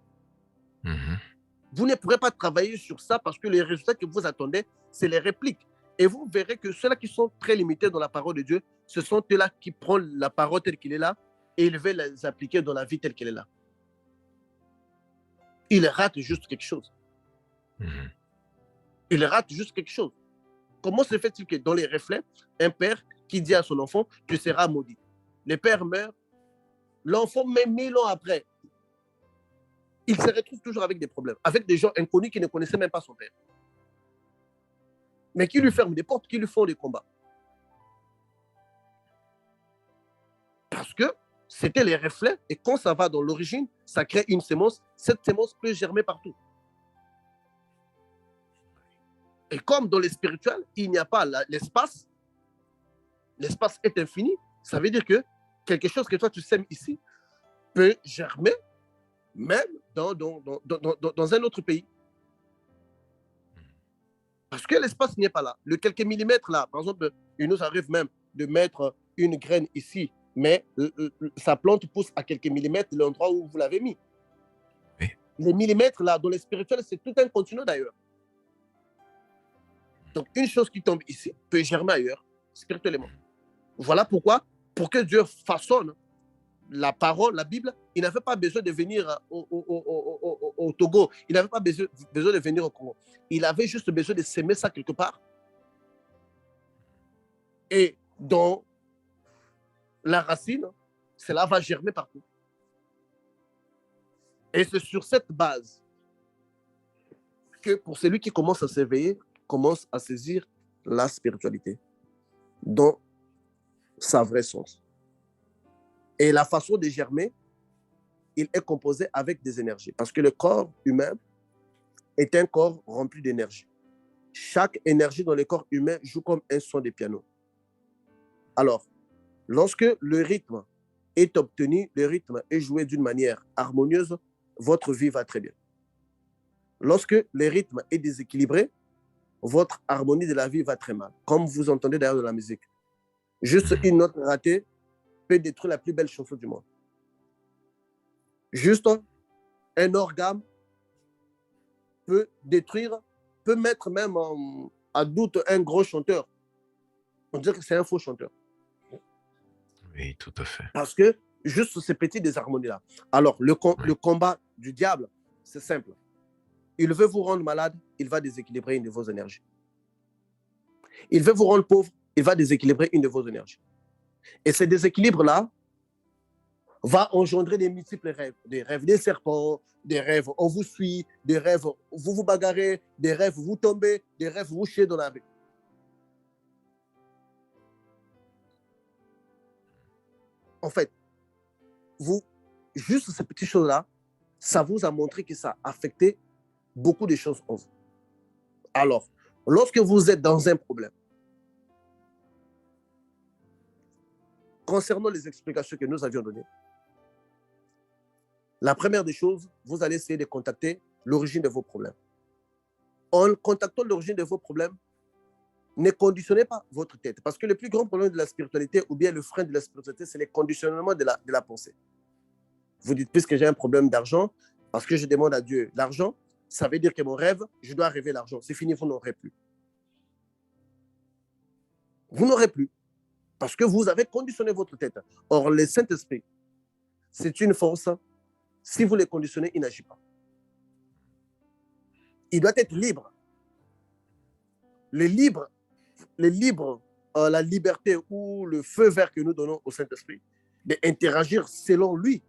Vous ne pourrez pas travailler sur ça parce que les résultats que vous attendez, c'est les répliques. Et vous verrez que ceux-là qui sont très limités dans la parole de Dieu, ce sont ceux-là qui prennent la parole telle qu'elle est là et ils veulent les appliquer dans la vie telle qu'elle est là. Ils ratent juste quelque chose. Ils ratent juste quelque chose. comment se fait-il que dans les reflets, un père qui dit à son enfant, tu seras maudit. Le père meurt, l'enfant, même 1000 ans après, il se retrouve toujours avec des problèmes, avec des gens inconnus qui ne connaissaient même pas son père. Mais qui lui ferment des portes, qui lui font des combats. Parce que c'était les reflets, et quand ça va dans l'origine, ça crée une sémence. Cette sémence peut germer partout. Et comme dans les spirituels, il n'y a pas l'espace, l'espace est infini, ça veut dire que quelque chose que toi tu sèmes ici peut germer même dans un autre pays. Parce que l'espace n'est pas là. Le quelques millimètres là, par exemple, il nous arrive même de mettre une graine ici, mais sa plante pousse à quelques millimètres de l'endroit où vous l'avez mis. Oui. Les millimètres là, dans les spirituels, c'est tout un continu d'ailleurs. Donc, une chose qui tombe ici peut germer ailleurs, spirituellement. Voilà pourquoi, pour que Dieu façonne la parole, la Bible, il n'avait pas besoin de venir au Togo, il n'avait pas besoin de venir au Congo. Il avait juste besoin de s'aimer ça quelque part. Et dans la racine, cela va germer partout. Et c'est sur cette base que pour celui qui commence à s'éveiller, commence à saisir la spiritualité dans sa vraie sens. Et la façon de germer, il est composé avec des énergies. Parce que le corps humain est un corps rempli d'énergie. Chaque énergie dans le corps humain joue comme un son de piano. Alors, lorsque le rythme est obtenu, le rythme est joué d'une manière harmonieuse, votre vie va très bien. Lorsque le rythme est déséquilibré, votre harmonie de la vie va très mal, comme vous entendez d'ailleurs de la musique. Juste une note ratée peut détruire la plus belle chanson du monde. Juste un organe peut détruire, peut mettre même à doute un gros chanteur. On dirait que c'est un faux chanteur. Oui, tout à fait. Parce que juste ces petites désharmonies-là. Alors, le combat du diable, c'est simple. Il veut vous rendre malade, il va déséquilibrer une de vos énergies. Il veut vous rendre pauvre, il va déséquilibrer une de vos énergies. Et ce déséquilibre-là va engendrer des multiples rêves. Des rêves des serpents, des rêves on vous suit, des rêves vous vous bagarrez, des rêves vous tombez, des rêves vous chiez dans la rue. En fait, juste ces petites choses-là, ça vous a montré que ça a affecté beaucoup de choses en vous. Alors, lorsque vous êtes dans un problème, concernant les explications que nous avions données, la première des choses, vous allez essayer de contacter l'origine de vos problèmes. En contactant l'origine de vos problèmes, ne conditionnez pas votre tête. Parce que le plus grand problème de la spiritualité, ou bien le frein de la spiritualité, c'est le conditionnement de la pensée. Vous dites, puisque j'ai un problème d'argent, parce que je demande à Dieu l'argent, ça veut dire que mon rêve, je dois rêver l'argent. C'est fini, vous n'aurez plus. Vous n'aurez plus. Parce que vous avez conditionné votre tête. Or, le Saint-Esprit, c'est une force. Si vous le conditionnez, il n'agit pas. Il doit être libre. La liberté ou le feu vert que nous donnons au Saint-Esprit, d'interagir selon lui.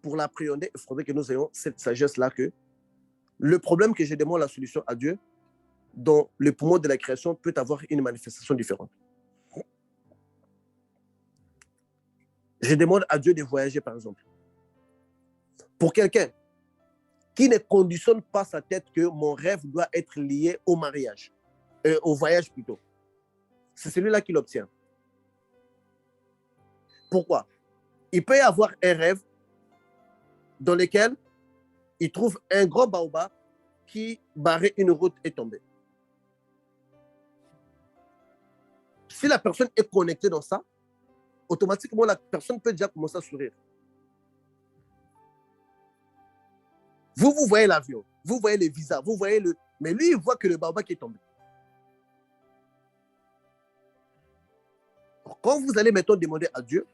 Pour l'appréhender, il faudrait que nous ayons cette sagesse-là que le problème que je demande la solution à Dieu, dans le poumon de la création, peut avoir une manifestation différente. Je demande à Dieu de voyager, par exemple. Pour quelqu'un qui ne conditionne pas sa tête que mon rêve doit être lié au mariage, au voyage plutôt, c'est celui-là qui l'obtient. Pourquoi? Il peut y avoir un rêve dans lequel il trouve un gros baobab qui barrait une route et tombait. Si la personne est connectée dans ça, automatiquement, la personne peut déjà commencer à sourire. Vous voyez l'avion, vous voyez les visas, vous voyez le... Mais lui, il voit que le baobab qui est tombé. Quand vous allez maintenant demander à Dieu,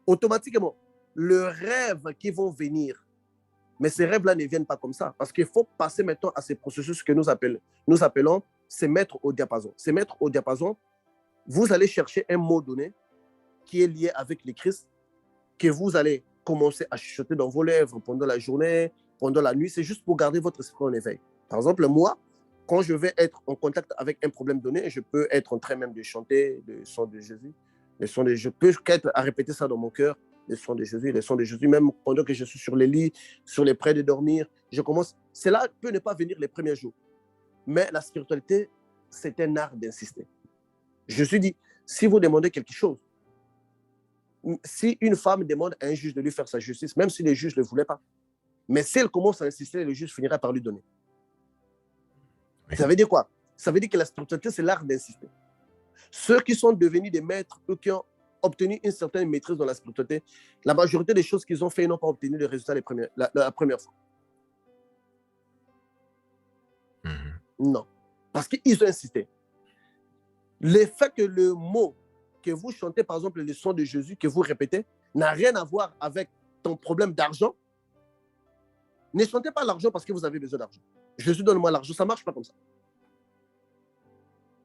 automatiquement, le rêve qui vont venir Mais ces rêves-là ne viennent pas comme ça. Parce qu'il faut passer maintenant à ces processus que nous appelons se mettre au diapason. Se mettre au diapason, vous allez chercher un mot donné qui est lié avec le Christ, que vous allez commencer à chuchoter dans vos lèvres pendant la journée, pendant la nuit. C'est juste pour garder votre esprit en éveil. Par exemple, moi, quand je vais être en contact avec un problème donné, je peux être en train même de chanter le son de Jésus. Je peux être à répéter ça dans mon cœur, le son de Jésus, le son de Jésus, même pendant que je suis sur les lits, sur les prêts de dormir. Je commence. Cela peut ne pas venir les premiers jours. Mais la spiritualité, c'est un art d'insister. Je suis dit, si vous demandez quelque chose, si une femme demande à un juge de lui faire sa justice, même si le juge ne le voulait pas, mais si elle commence à insister, le juge finira par lui donner. Oui. Ça veut dire quoi? Ça veut dire que la spiritualité, c'est l'art d'insister. Ceux qui sont devenus des maîtres, eux qui ont obtenu une certaine maîtrise dans la spiritualité, la majorité des choses qu'ils ont fait, ils n'ont pas obtenu de résultats la première fois. Non. Parce qu'ils ont insisté. Le fait que le mot que vous chantez, par exemple, le son de Jésus que vous répétez, n'a rien à voir avec ton problème d'argent. Ne chantez pas l'argent parce que vous avez besoin d'argent. Jésus, donne-moi l'argent. Ça ne marche pas comme ça.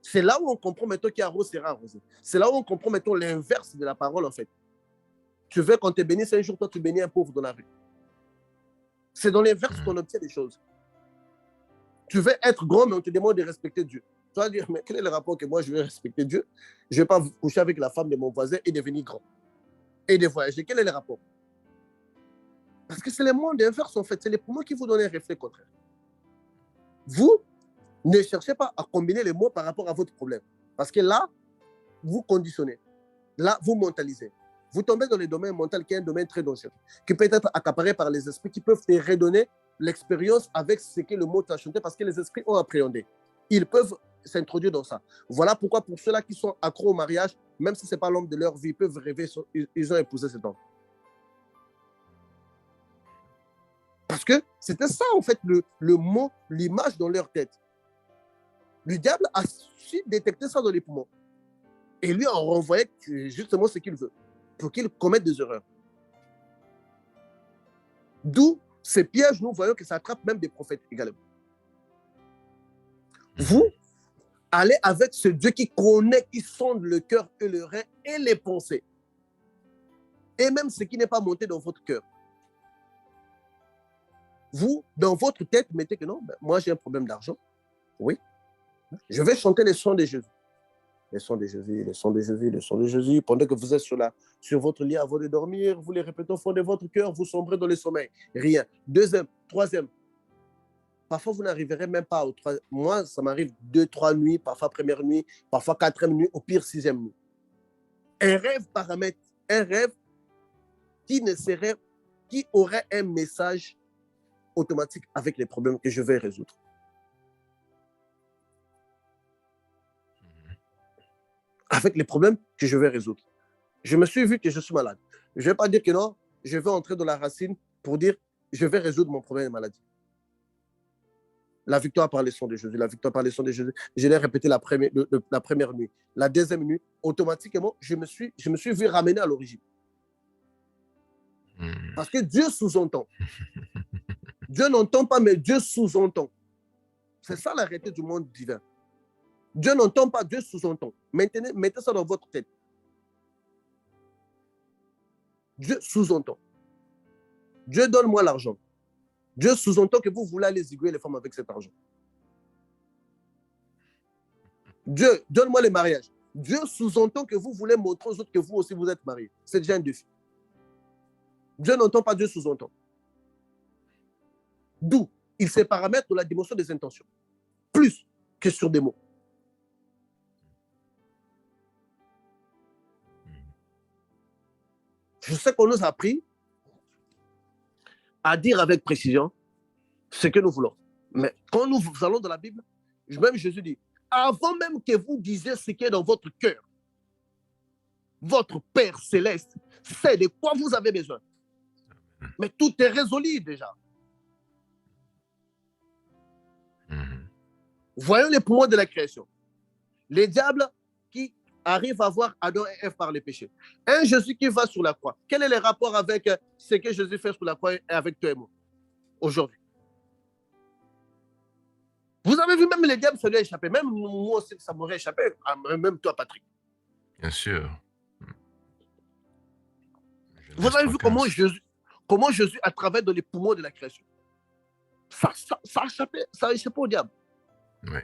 C'est là où on comprend maintenant qui arrose sera arrosé. C'est là où on comprend maintenant l'inverse de la parole, en fait. Tu veux qu'on te bénisse un jour, toi, tu bénis un pauvre dans la rue. C'est dans l'inverse qu'on obtient des choses. Tu veux être grand, mais on te demande de respecter Dieu. Tu vas dire, mais quel est le rapport que moi, je vais respecter Dieu? Je ne vais pas coucher avec la femme de mon voisin et devenir grand. Et de voyager. Quel est le rapport? Parce que c'est le monde inverse, en fait. C'est les mots qui vous donnent un réflexe contraire. Vous ne cherchez pas à combiner les mots par rapport à votre problème. Parce que là, vous conditionnez. Là, vous mentalisez. Vous tombez dans le domaine mental qui est un domaine très dangereux, qui peut être accaparé par les esprits qui peuvent te redonner l'expérience avec ce que le mot t'a chanté parce que les esprits ont appréhendé. Ils peuvent s'introduire dans ça. Voilà pourquoi pour ceux-là qui sont accros au mariage, même si ce n'est pas l'homme de leur vie, ils peuvent rêver, ils ont épousé cet homme. Parce que c'était ça, en fait, le mot, l'image dans leur tête. Le diable a su détecter ça dans les poumons. Et lui en renvoyait justement ce qu'il veut, pour qu'il commette des erreurs. D'où ces pièges, nous voyons que ça attrape même des prophètes également. Vous allez avec ce Dieu qui connaît, qui sonde le cœur et le rein et les pensées. Et même ce qui n'est pas monté dans votre cœur. Vous, dans votre tête, mettez que non, moi j'ai un problème d'argent. Oui. Je vais chanter les sons de Jésus. Les sons de Jésus, les sons de Jésus, les sons de Jésus. Pendant que vous êtes sur votre lit avant de dormir, vous les répétez au fond de votre cœur, vous sombrez dans le sommeil. Rien. Deuxième, troisième. Parfois, vous n'arriverez même pas au troisième. Moi, ça m'arrive 2, 3 nuits, parfois première nuit, parfois quatrième nuit, au pire 6e nuit. Un rêve paramètre, un rêve qui aurait un message automatique avec les problèmes que je vais résoudre. Avec les problèmes que je vais résoudre. Je me suis vu que je suis malade. Je ne vais pas dire que non, je vais entrer dans la racine pour dire je vais résoudre mon problème de maladie. La victoire par les sons de Jésus, la victoire par les sons de Jésus. Je l'ai répété la première nuit. La deuxième nuit, automatiquement, je me suis vu ramener à l'origine. Parce que Dieu sous-entend. Dieu n'entend pas, mais Dieu sous-entend. C'est ça la réalité du monde divin. Dieu n'entend pas, Dieu sous-entend. Mettez ça dans votre tête. Dieu sous-entend. Dieu donne-moi l'argent. Dieu sous-entend que vous voulez aller zigouiller les femmes avec cet argent. Dieu, donne-moi le mariage. Dieu sous-entend que vous voulez montrer aux autres que vous aussi vous êtes mariés. C'est déjà un défi. Dieu n'entend pas, Dieu sous-entend. D'où il se paramètre de la dimension des intentions. Plus que sur des mots. Je sais qu'on nous a appris à dire avec précision ce que nous voulons. Mais quand nous allons dans la Bible, même Jésus dit, avant même que vous disiez ce qui est dans votre cœur, votre Père céleste sait de quoi vous avez besoin. Mais tout est résolu déjà. Voyons les poumons de la création. Les diables qui arrivent à voir Adam et Ève par les péchés. Un Jésus qui va sur la croix. Quel est le rapport avec ce que Jésus fait sur la croix et avec toi et moi? aujourd'hui. Vous avez vu, même les diables, ça lui a échappé. Même moi aussi, ça m'aurait échappé. Même toi, Patrick. Bien sûr. Vous avez vu comment Jésus, à travers dans les poumons de la création, ça a échappé au diable. Oui.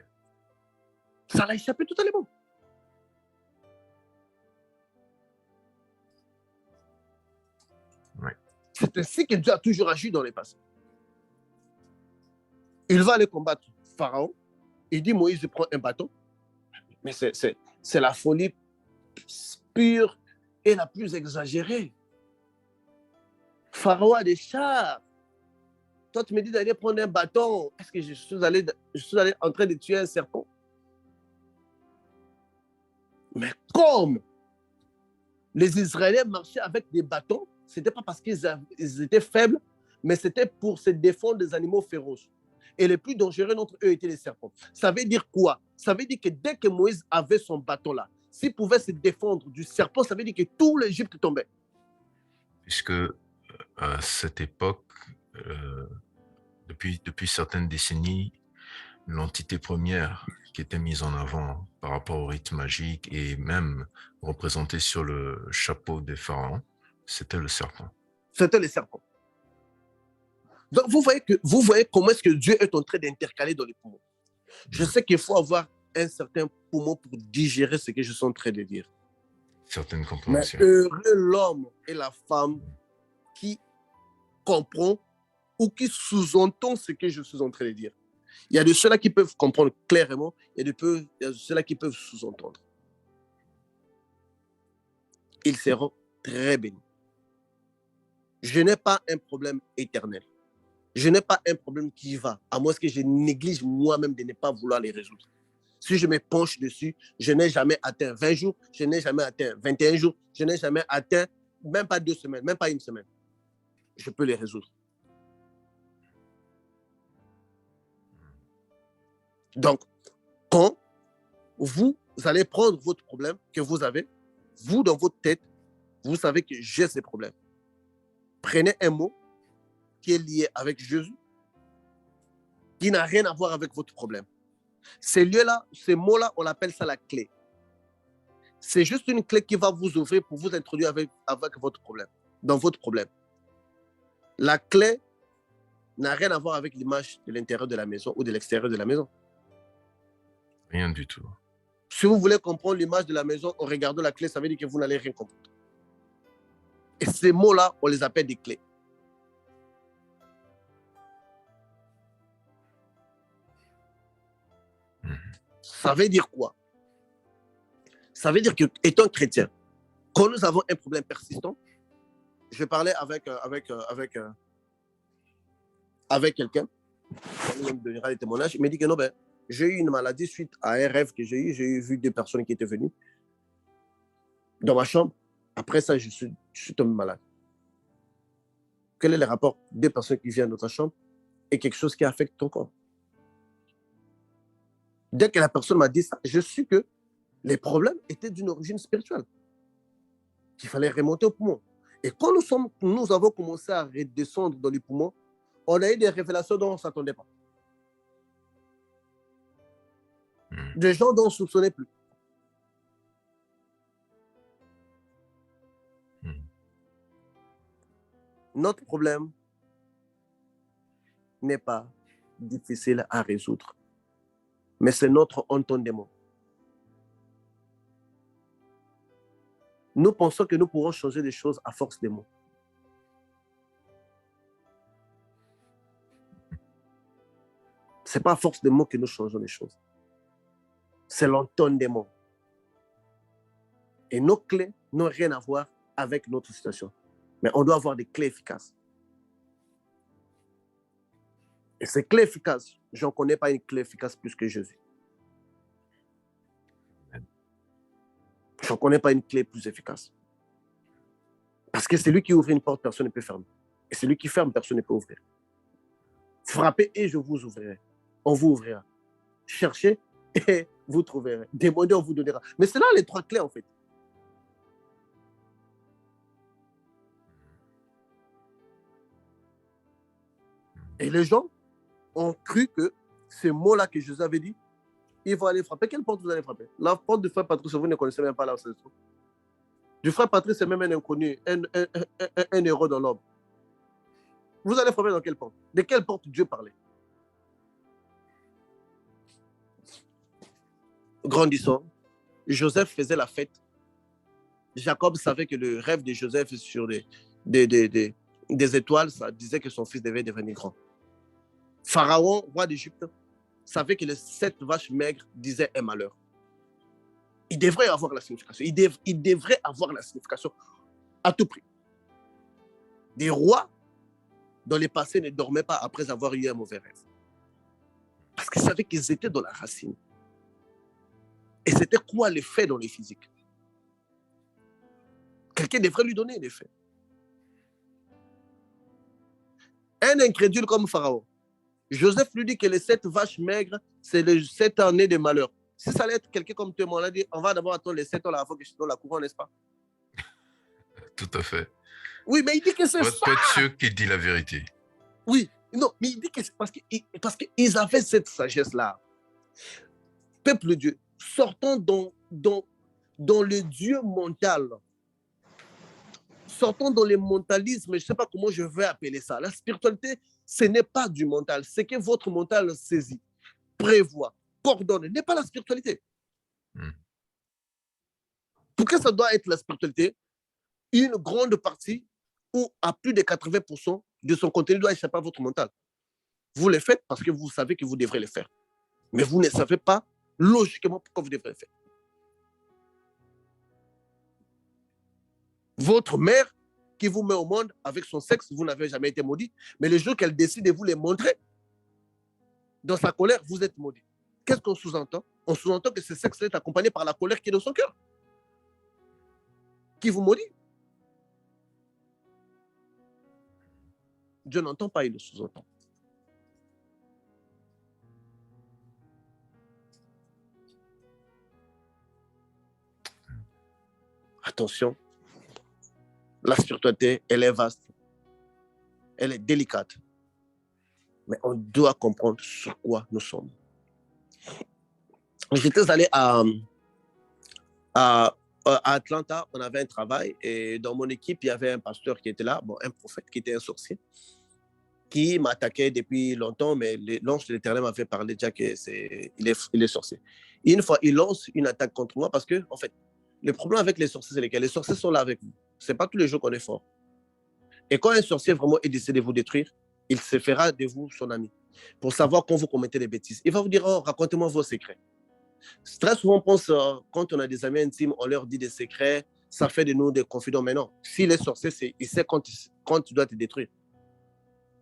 Ça l'a échappé totalement. Oui. C'est ainsi que Dieu a toujours agi dans les passés. Il va aller combattre Pharaon. Il dit, Moïse prend un bâton. Mais c'est la folie pure et la plus exagérée. Pharaon a des chars. Toi, tu me dis d'aller prendre un bâton. Est-ce que je suis allé en train de tuer un serpent? Mais comme les Israéliens marchaient avec des bâtons, ce n'était pas parce qu'ils étaient faibles, mais c'était pour se défendre des animaux féroces. Et les plus dangereux d'entre eux étaient les serpents. Ça veut dire quoi? Ça veut dire que dès que Moïse avait son bâton là, s'il pouvait se défendre du serpent, ça veut dire que tout l'Égypte tombait. Puisque à cette époque, depuis certaines décennies, l'entité première qui était mise en avant par rapport au rite magique et même représentée sur le chapeau des pharaons, c'était le serpent. C'était le serpent. Donc, vous voyez comment est-ce que Dieu est en train d'intercaler dans les poumons. Je sais qu'il faut avoir un certain poumon pour digérer ce que je suis en train de dire. Certaines compréhensions. Mais heureux l'homme et la femme qui comprend ou qui sous-entend ce que je suis en train de dire. Il y a de ceux-là qui peuvent comprendre clairement, il y a de ceux-là qui peuvent sous-entendre. Ils seront très bénis. Je n'ai pas un problème éternel. Je n'ai pas un problème qui va, à moins que je néglige moi-même de ne pas vouloir les résoudre. Si je me penche dessus, je n'ai jamais atteint 20 jours, je n'ai jamais atteint 21 jours, je n'ai jamais atteint même pas 2 semaines, même pas une semaine. Je peux les résoudre. Donc, quand vous allez prendre votre problème que vous avez, vous dans votre tête, vous savez que j'ai ces problèmes. Prenez un mot qui est lié avec Jésus, qui n'a rien à voir avec votre problème. Ces lieux-là, ces mots-là, on appelle ça la clé. C'est juste une clé qui va vous ouvrir pour vous introduire avec votre problème, dans votre problème. La clé n'a rien à voir avec l'image de l'intérieur de la maison ou de l'extérieur de la maison. Rien du tout. Si vous voulez comprendre l'image de la maison en regardant la clé, ça veut dire que vous n'allez rien comprendre. Et ces mots-là, on les appelle des clés. Ça veut dire quoi? Ça veut dire qu'étant chrétien, quand nous avons un problème persistant, je parlais avec quelqu'un, il me donnera des témoignages, il m'a dit que non, j'ai eu une maladie suite à un rêve que j'ai vu des personnes qui étaient venues dans ma chambre. Après ça, je suis tombé malade. Quel est le rapport des personnes qui viennent dans ta chambre et quelque chose qui affecte ton corps? Dès que la personne m'a dit ça, je suis que les problèmes étaient d'une origine spirituelle, qu'il fallait remonter au poumon. Et quand nous avons commencé à redescendre dans les poumons, on a eu des révélations dont on ne s'attendait pas. Des gens dont on ne soupçonnait plus. Notre problème n'est pas difficile à résoudre, mais c'est notre entendement. Nous pensons que nous pourrons changer les choses à force des mots. Ce n'est pas à force des mots que nous changeons les choses. C'est l'entendement. Et nos clés n'ont rien à voir avec notre situation. Mais on doit avoir des clés efficaces. Et ces clés efficaces, je n'en connais pas une clé efficace plus que Jésus. Je n'en connais pas une clé plus efficace. Parce que c'est lui qui ouvre une porte, personne ne peut fermer. Et c'est lui qui ferme, personne ne peut ouvrir. Frappez et je vous ouvrirai. On vous ouvrira. Cherchez et vous trouverez. Demandez, on vous donnera. Mais c'est là les 3 clés en fait. Et les gens ont cru que ces mots-là que Joseph avait dit, ils vont aller frapper. Quelle porte vous allez frapper? La porte du frère Patrice, vous ne connaissez même pas là où ça se trouve. Du frère Patrice, c'est même un inconnu, un héros dans l'ombre. Vous allez frapper dans quelle porte? De quelle porte Dieu parlait? Grandissant, Joseph faisait la fête. Jacob savait que le rêve de Joseph sur des étoiles, ça disait que son fils devait devenir grand. Pharaon, roi d'Égypte, savait que les 7 vaches maigres disaient un malheur. Il devrait avoir la signification. Il devrait avoir la signification à tout prix. Des rois dans le passé ne dormaient pas après avoir eu un mauvais rêve. Parce qu'ils savaient qu'ils étaient dans la racine. Et c'était quoi l'effet dans les physiques? Quelqu'un devrait lui donner l'effet. Un incrédule comme Pharaon. Joseph lui dit que les 7 vaches maigres, c'est les 7 années de malheur. Si ça allait être quelqu'un comme toi, on a dit, on va d'abord attendre les 7 ans là avant que je te donne la couronne, n'est-ce pas? Tout à fait. Oui, mais il dit que c'est ça. Peut être sûr qu'il dit la vérité. Oui, non, mais il dit que c'est parce qu'ils avaient cette sagesse-là. Peuple de Dieu, sortons dans le Dieu mental. Sortons dans le mentalisme, je ne sais pas comment je vais appeler ça. La spiritualité, ce n'est pas du mental. C'est que votre mental saisit, prévoit, coordonne. Ce n'est pas la spiritualité. Pourquoi ça doit être la spiritualité? Une grande partie, ou à plus de 80% de son contenu doit échapper à votre mental. Vous le faites parce que vous savez que vous devrez le faire. Mais vous ne savez pas logiquement pourquoi vous devrez le faire. Votre mère qui vous met au monde avec son sexe, vous n'avez jamais été maudit. Mais le jour qu'elle décide de vous le montrer, dans sa colère, vous êtes maudit. Qu'est-ce qu'on sous-entend? On sous-entend que ce sexe est accompagné par la colère qui est dans son cœur, qui vous maudit. Dieu n'entend pas, il le sous-entend. Attention, la spiritualité, elle est vaste, elle est délicate, mais on doit comprendre sur quoi nous sommes. J'étais allé à Atlanta, on avait un travail et dans mon équipe, il y avait un pasteur qui était là, bon, un prophète qui était un sorcier, qui m'attaquait depuis longtemps, mais l'ange de l'Éternel m'avait parlé déjà qu'il est sorcier. Et une fois, il lance une attaque contre moi parce que, en fait, le problème avec les sorciers, c'est lesquels? Les sorciers sont là avec vous. Ce n'est pas tous les jours qu'on est fort. Et quand un sorcier vraiment est décidé de vous détruire, il se fera de vous son ami pour savoir quand vous commettez des bêtises. Il va vous dire, oh, racontez-moi vos secrets. Très souvent, on pense, quand on a des amis intimes, on leur dit des secrets, ça fait de nous des confidents. Mais non, s'il est sorcier, il sait quand tu dois te détruire.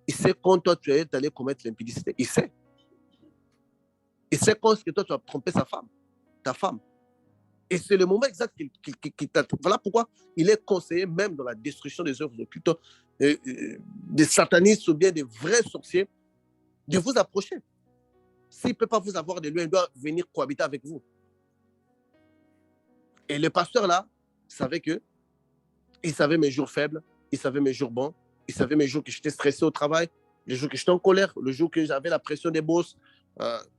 Il sait quand toi, tu es allé commettre l'impudicité. Il sait. Il sait quand est-ce que toi, tu as trompé ta femme. Et c'est le moment exact qu'il t'a... Voilà pourquoi il est conseillé, même dans la destruction des œuvres occultes, des satanistes ou bien des vrais sorciers, de vous approcher. S'il ne peut pas vous avoir de lui, il doit venir cohabiter avec vous. Et le pasteur là, il savait mes jours faibles, il savait mes jours bons, il savait mes jours que j'étais stressé au travail, les jours que j'étais en colère, le jour que j'avais la pression des boss,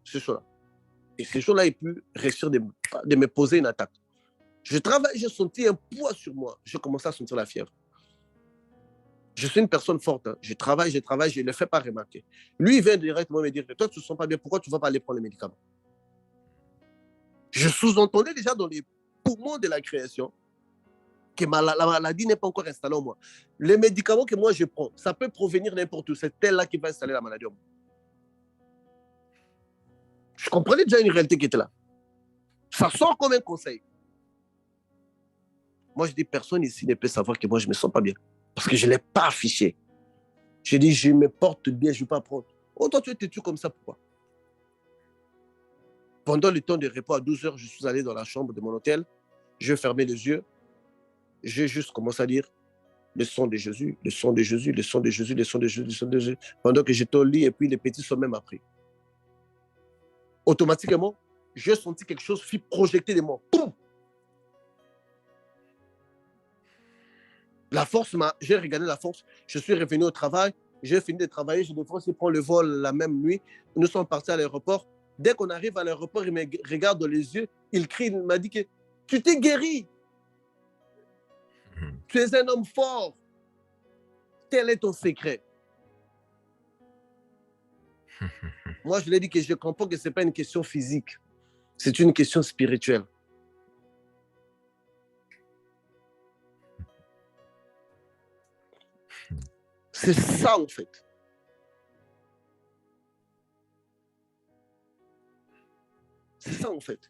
ce jour-là. Et ces jours-là, il peut réussir de me poser une attaque. Je travaille, j'ai senti un poids sur moi. J'ai commencé à sentir la fièvre. Je suis une personne forte. Hein. Je travaille, je ne le fais pas remarquer. Lui, il vient directement me dire que toi, tu ne te sens pas bien. Pourquoi tu ne vas pas aller prendre les médicaments? Je sous-entendais déjà dans les poumons de la création que la maladie n'est pas encore installée en moi. Les médicaments que moi, je prends, ça peut provenir n'importe où. C'est elle-là qui va installer la maladie en moi. Je comprenais déjà une réalité qui était là. Ça sort comme un conseil. Moi, je dis, personne ici ne peut savoir que moi, je ne me sens pas bien. Parce que je ne l'ai pas affiché. Je dis, je me porte bien, je ne vais pas prendre. Oh, toi, tu es têtu comme ça, pourquoi? Pendant le temps de repos à 12 heures, je suis allé dans la chambre de mon hôtel. Je fermais les yeux. J'ai juste commencé à dire le sang de Jésus, le sang de Jésus, le sang de Jésus, le sang de Jésus, le sang de Jésus. Pendant que j'étais au lit et puis les petits sont même appris. Automatiquement, j'ai senti quelque chose fut projeté de moi. Boum! La force j'ai regardé la force, je suis revenu au travail, j'ai fini de travailler, je devrais aussi prendre le vol la même nuit. Nous sommes partis à l'aéroport. Dès qu'on arrive à l'aéroport, il me regarde dans les yeux, il crie, il m'a dit que tu t'es guéri. Tu es un homme fort. Tel est ton secret. Moi, je lui ai dit que je comprends que ce n'est pas une question physique. C'est une question spirituelle. C'est ça, en fait. C'est ça, en fait.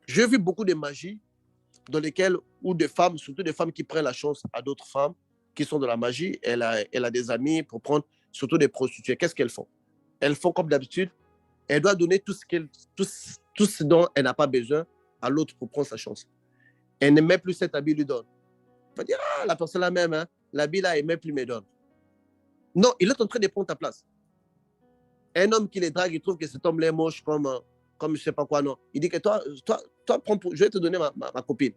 J'ai vu beaucoup de magies dans lesquelles, ou des femmes, surtout des femmes qui prennent la chance à d'autres femmes qui sont de la magie. Elle a des amis pour prendre, surtout des prostituées. Qu'est-ce qu'elles font? Elles font comme d'habitude. Elle doit donner tout ce dont elle n'a pas besoin à l'autre pour prendre sa chance. Elle ne met plus cet habit, lui donne. Elle va dire, ah, la personne là même, hein, l'habit là, elle ne met plus, me donne. Non, il est en train de prendre ta place. Un homme qui les drague, il trouve que cet homme-là est moche comme je ne sais pas quoi, non. Il dit que toi je vais te donner ma copine.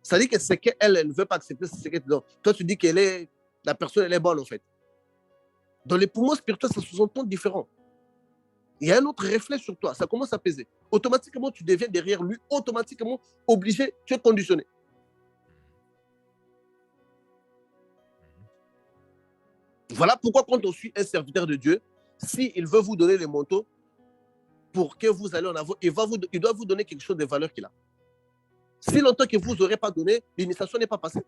Ça dit que c'est qu'elle ne veut pas accepter ce qu'elle te donne. Toi, tu dis que la personne, elle est bonne, en fait. Dans les poumons spirituels, ça se sent différent. Il y a un autre reflet sur toi, ça commence à peser. Automatiquement, tu deviens derrière lui, automatiquement obligé, tu es conditionné. Voilà pourquoi quand on suit un serviteur de Dieu, s'il veut vous donner les manteaux pour que vous allez en avoir, il doit vous donner quelque chose de valeur qu'il a. Si longtemps que vous n'aurez pas donné, l'initiation n'est pas passée.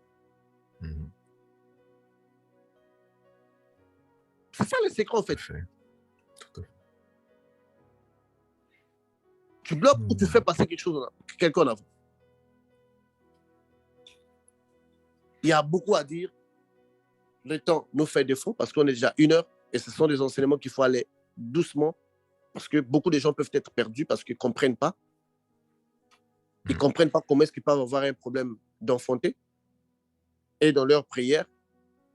C'est ça le secret, en fait. Tout à fait. Tu bloques ou tu fais passer quelqu'un en avant. Il y a beaucoup à dire. Le temps nous fait défaut parce qu'on est déjà 1 heure et ce sont des enseignements qu'il faut aller doucement parce que beaucoup de gens peuvent être perdus parce qu'ils ne comprennent pas. Ils ne comprennent pas comment est-ce qu'ils peuvent avoir un problème d'enfanter. Et dans leur prière,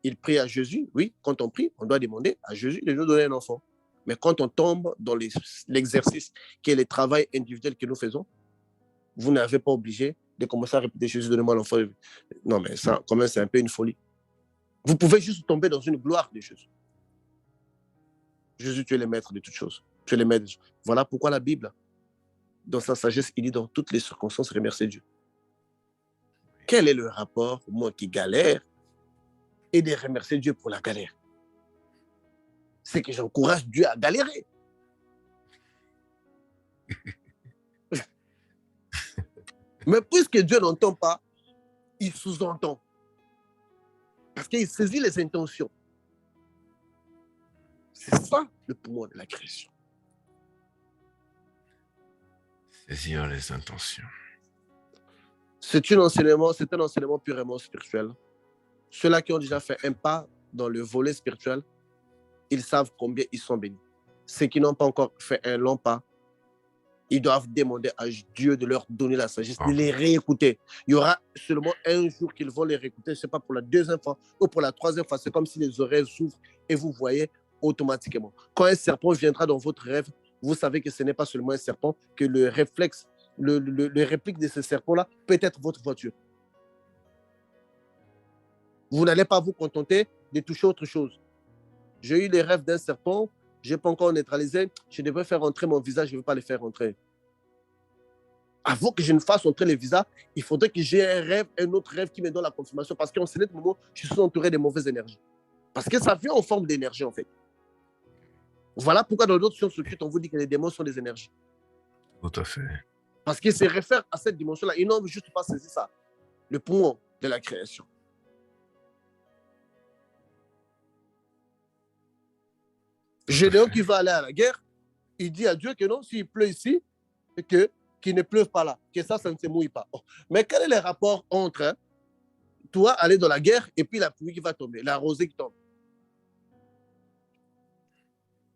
ils prient à Jésus. Oui, quand on prie, on doit demander à Jésus de nous donner un enfant. Mais quand on tombe dans l'exercice qui est le travail individuel que nous faisons, vous n'avez pas obligé de commencer à répéter Jésus, donnez-moi l'enfant. Non, mais ça, quand même, c'est un peu une folie. Vous pouvez juste tomber dans une gloire de Jésus. Jésus, tu es le maître de toutes choses. Tu es le maître. Voilà pourquoi la Bible, dans sa sagesse, il dit dans toutes les circonstances, remercier Dieu. Quel est le rapport, moi qui galère, et de remercier Dieu pour la galère? C'est que j'encourage Dieu à galérer. Mais puisque Dieu n'entend pas, il sous-entend. Parce qu'il saisit les intentions. C'est ça le pouvoir de la création. Saisir les intentions. C'est un enseignement purement spirituel. Ceux-là qui ont déjà fait un pas dans le volet spirituel, ils savent combien ils sont bénis. Ceux qui n'ont pas encore fait un long pas, ils doivent demander à Dieu de leur donner la sagesse, de les réécouter. Il y aura seulement un jour qu'ils vont les réécouter, je ne sais pas, pour la 2e fois ou pour la 3e fois. C'est comme si les oreilles s'ouvrent et vous voyez automatiquement. Quand un serpent viendra dans votre rêve, vous savez que ce n'est pas seulement un serpent, que le réflexe, le réplique de ce serpent-là peut être votre voiture. Vous n'allez pas vous contenter de toucher autre chose. J'ai eu les rêves d'un serpent, je n'ai pas encore neutralisé, je devrais faire entrer mon visage, je ne veux pas le faire entrer. Avant que je ne fasse entrer le visage, il faudrait que j'ai un autre rêve qui me donne la confirmation, parce qu'en ce moment, je suis entouré de mauvaises énergies. Parce que ça vient en forme d'énergie, en fait. Voilà pourquoi dans d'autres sciences occultes, on vous dit que les démons sont des énergies. Tout à fait. Parce qu'ils se réfèrent à cette dimension-là. Ils n'ont juste pas saisi ça. Le poumon de la création. Gédéon qui va aller à la guerre, il dit à Dieu que non, s'il pleut ici, qu'il ne pleuve pas là, que ça ne se mouille pas. Oh. Mais quel est le rapport entre toi aller dans la guerre et puis la pluie qui va tomber, la rosée qui tombe?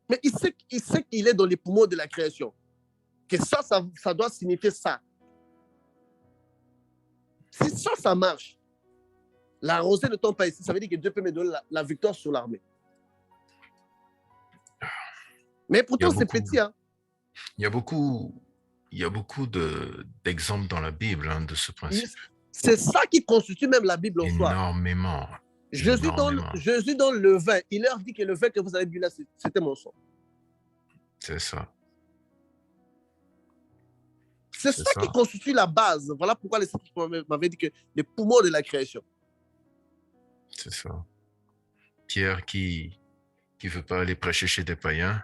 Mais il sait qu'il est dans les poumons de la création. Que ça doit signifier ça. Si ça marche, la rosée ne tombe pas ici, ça veut dire que Dieu peut me donner la victoire sur l'armée. Mais pourtant, c'est petit. Hein. Il y a beaucoup d'exemples dans la Bible de ce principe. C'est ça qui constitue même la Bible en soi. Énormément. énormément. Jésus donne le vin. Il leur dit que le vin que vous avez bu là, c'était mon sang. C'est ça. C'est ça qui constitue la base. Voilà pourquoi les Saints m'avaient dit que les poumons de la création. C'est ça. Pierre qui ne veut pas aller prêcher chez des païens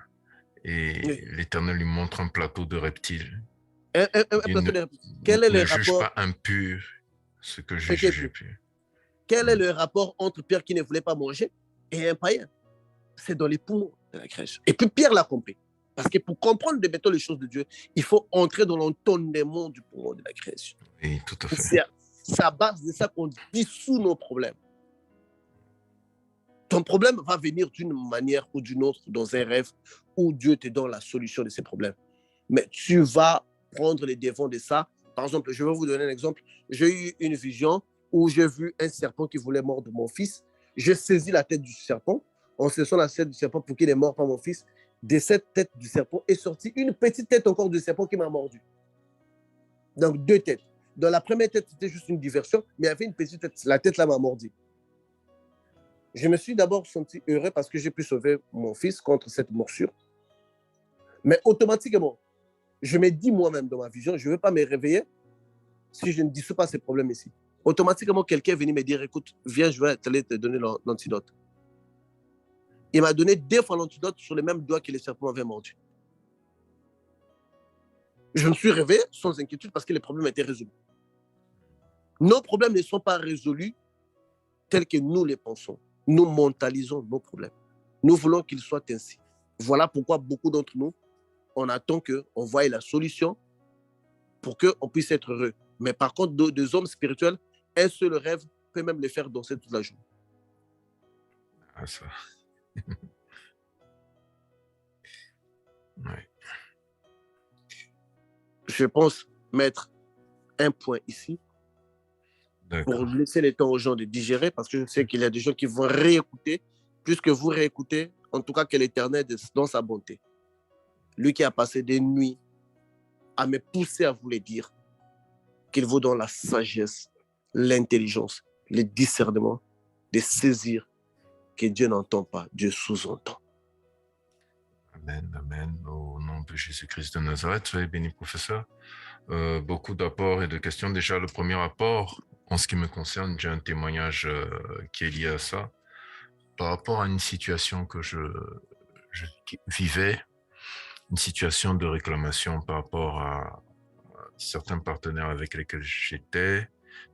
et oui. L'Éternel lui montre un plateau de reptiles. Un plateau de reptiles. Quel est le rapport? Ne juge pas impur ce que j'ai jugé pur. Quel est le rapport entre Pierre qui ne voulait pas manger et un païen? C'est dans les poumons de la création. Et puis Pierre l'a compris. Parce que pour comprendre les choses de Dieu, il faut entrer dans l'entendement du poumon de la création. Oui, tout à fait. C'est à base de ça qu'on dissout nos problèmes. Ton problème va venir d'une manière ou d'une autre dans un rêve où Dieu te donne la solution de ces problèmes. Mais tu vas prendre les devants de ça. Par exemple, je vais vous donner un exemple. J'ai eu une vision où j'ai vu un serpent qui voulait mordre mon fils. J'ai saisi la tête du serpent. En saisissant la tête du serpent pour qu'il ne morde pas mon fils, de cette tête du serpent est sortie une petite tête encore du serpent qui m'a mordu. Donc, 2 têtes. Dans la première tête, c'était juste une diversion, mais il y avait une petite tête. La tête là m'a mordu. Je me suis d'abord senti heureux parce que j'ai pu sauver mon fils contre cette morsure. Mais automatiquement, je me dis moi-même dans ma vision, je ne veux pas me réveiller si je ne dissous pas ces problèmes ici. Automatiquement, quelqu'un est venu me dire, écoute, viens, je vais te donner l'antidote. Il m'a donné 2 fois l'antidote sur les mêmes doigts que les serpents avaient mordu. Je me suis réveillé sans inquiétude parce que les problèmes étaient résolus. Nos problèmes ne sont pas résolus tels que nous les pensons. Nous mentalisons nos problèmes. Nous voulons qu'ils soient ainsi. Voilà pourquoi beaucoup d'entre nous, on attend qu'on voie la solution pour qu'on puisse être heureux. Mais par contre, deux hommes spirituels, un seul rêve peut même les faire danser toute la journée. Ah, ça. Ouais. Je pense mettre un point ici pour laisser le temps aux gens de digérer, parce que je sais qu'il y a des gens qui vont réécouter, plus que vous réécoutez, en tout cas que l'Éternel dans sa bonté. Lui qui a passé des nuits à me pousser à vous le dire, qu'il vous donne la sagesse, l'intelligence, le discernement de saisir que Dieu n'entend pas, Dieu sous-entend. Amen, amen. Au nom de Jésus-Christ de Nazareth, soyez béni, professeur. Beaucoup d'apports et de questions. Déjà, le premier apport, en ce qui me concerne, j'ai un témoignage qui est lié à ça. Par rapport à une situation que je vivais, une situation de réclamation par rapport à certains partenaires avec lesquels j'étais,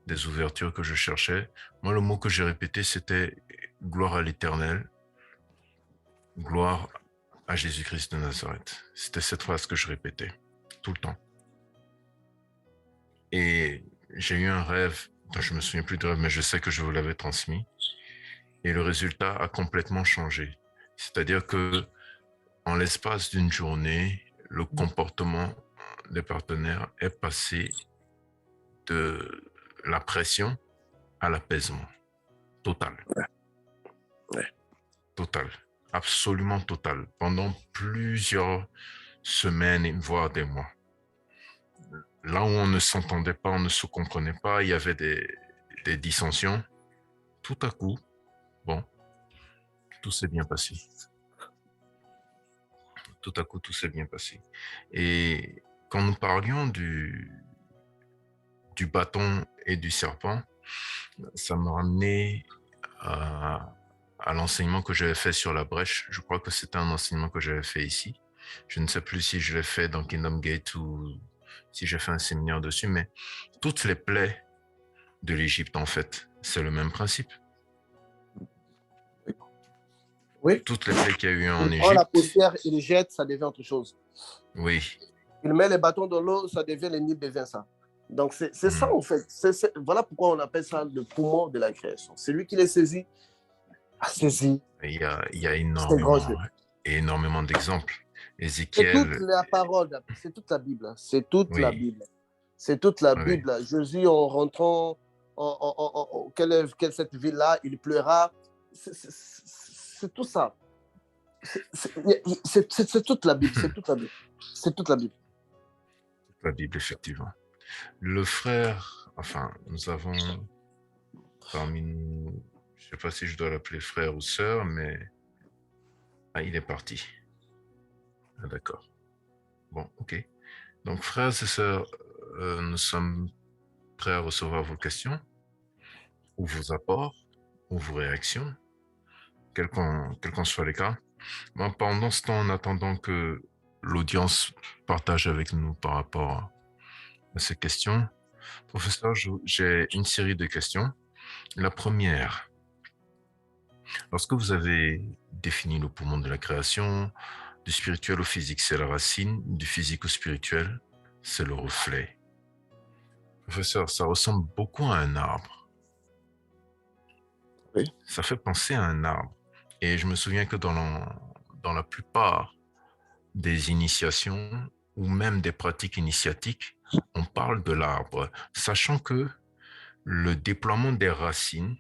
des ouvertures que je cherchais. Moi, le mot que j'ai répété, c'était « gloire à l'Éternel », « gloire à Jésus-Christ de Nazareth ». C'était cette phrase que je répétais tout le temps. Et j'ai eu un rêve, dont je ne me souviens plus de rêve, mais je sais que je vous l'avais transmis. Et le résultat a complètement changé. C'est-à-dire que en l'espace d'une journée, le comportement des partenaires est passé de la pression à l'apaisement. Total. Ouais. Total. Absolument total. Pendant plusieurs semaines, voire des mois. Là où on ne s'entendait pas, on ne se comprenait pas, il y avait des dissensions. Tout à coup, bon, tout s'est bien passé. Tout à coup, tout s'est bien passé. Et quand nous parlions du bâton et du serpent, ça me ramenait à l'enseignement que j'avais fait sur la brèche. Je crois que c'était un enseignement que j'avais fait ici. Je ne sais plus si je l'ai fait dans Kingdom Gate ou si j'ai fait un séminaire dessus, mais toutes les plaies de l'Égypte, en fait, c'est le même principe. Oui. Toutes les plaies qu'il y a eu en Égypte. Il prend la poussière, il jette, ça devient autre chose. Oui. Il met les bâtons dans l'eau, ça devient, les nids devient ça. Donc, c'est ça, en fait. Voilà pourquoi on appelle ça le poumon de la création. C'est lui qui les saisit, a saisi. Il y a énormément d'exemples. Ézéchiel. C'est toute la parole, c'est toute la Bible. C'est toute la Bible. C'est toute la Bible. Jésus, en rentrant, cette ville-là, il pleura. C'est tout ça. C'est toute la Bible. C'est toute la Bible. C'est toute la Bible. La Bible, effectivement. Le frère, enfin, nous avons parmi nous Je ne sais pas si je dois l'appeler frère ou sœur, mais ah, il est parti. Ah, d'accord. Bon, ok. Donc, frères et sœurs, nous sommes prêts à recevoir vos questions, ou vos apports, ou vos réactions, quel qu'en soit les cas. Bon, pendant ce temps, en attendant que l'audience partage avec nous par rapport à ces questions, professeur, j'ai une série de questions. La première, lorsque vous avez défini le poumon de la création, du spirituel au physique, c'est la racine, du physique au spirituel, c'est le reflet. Professeur, ça ressemble beaucoup à un arbre. Oui. Ça fait penser à un arbre. Et je me souviens que dans la plupart des initiations ou même des pratiques initiatiques, on parle de l'arbre, sachant que le déploiement des racines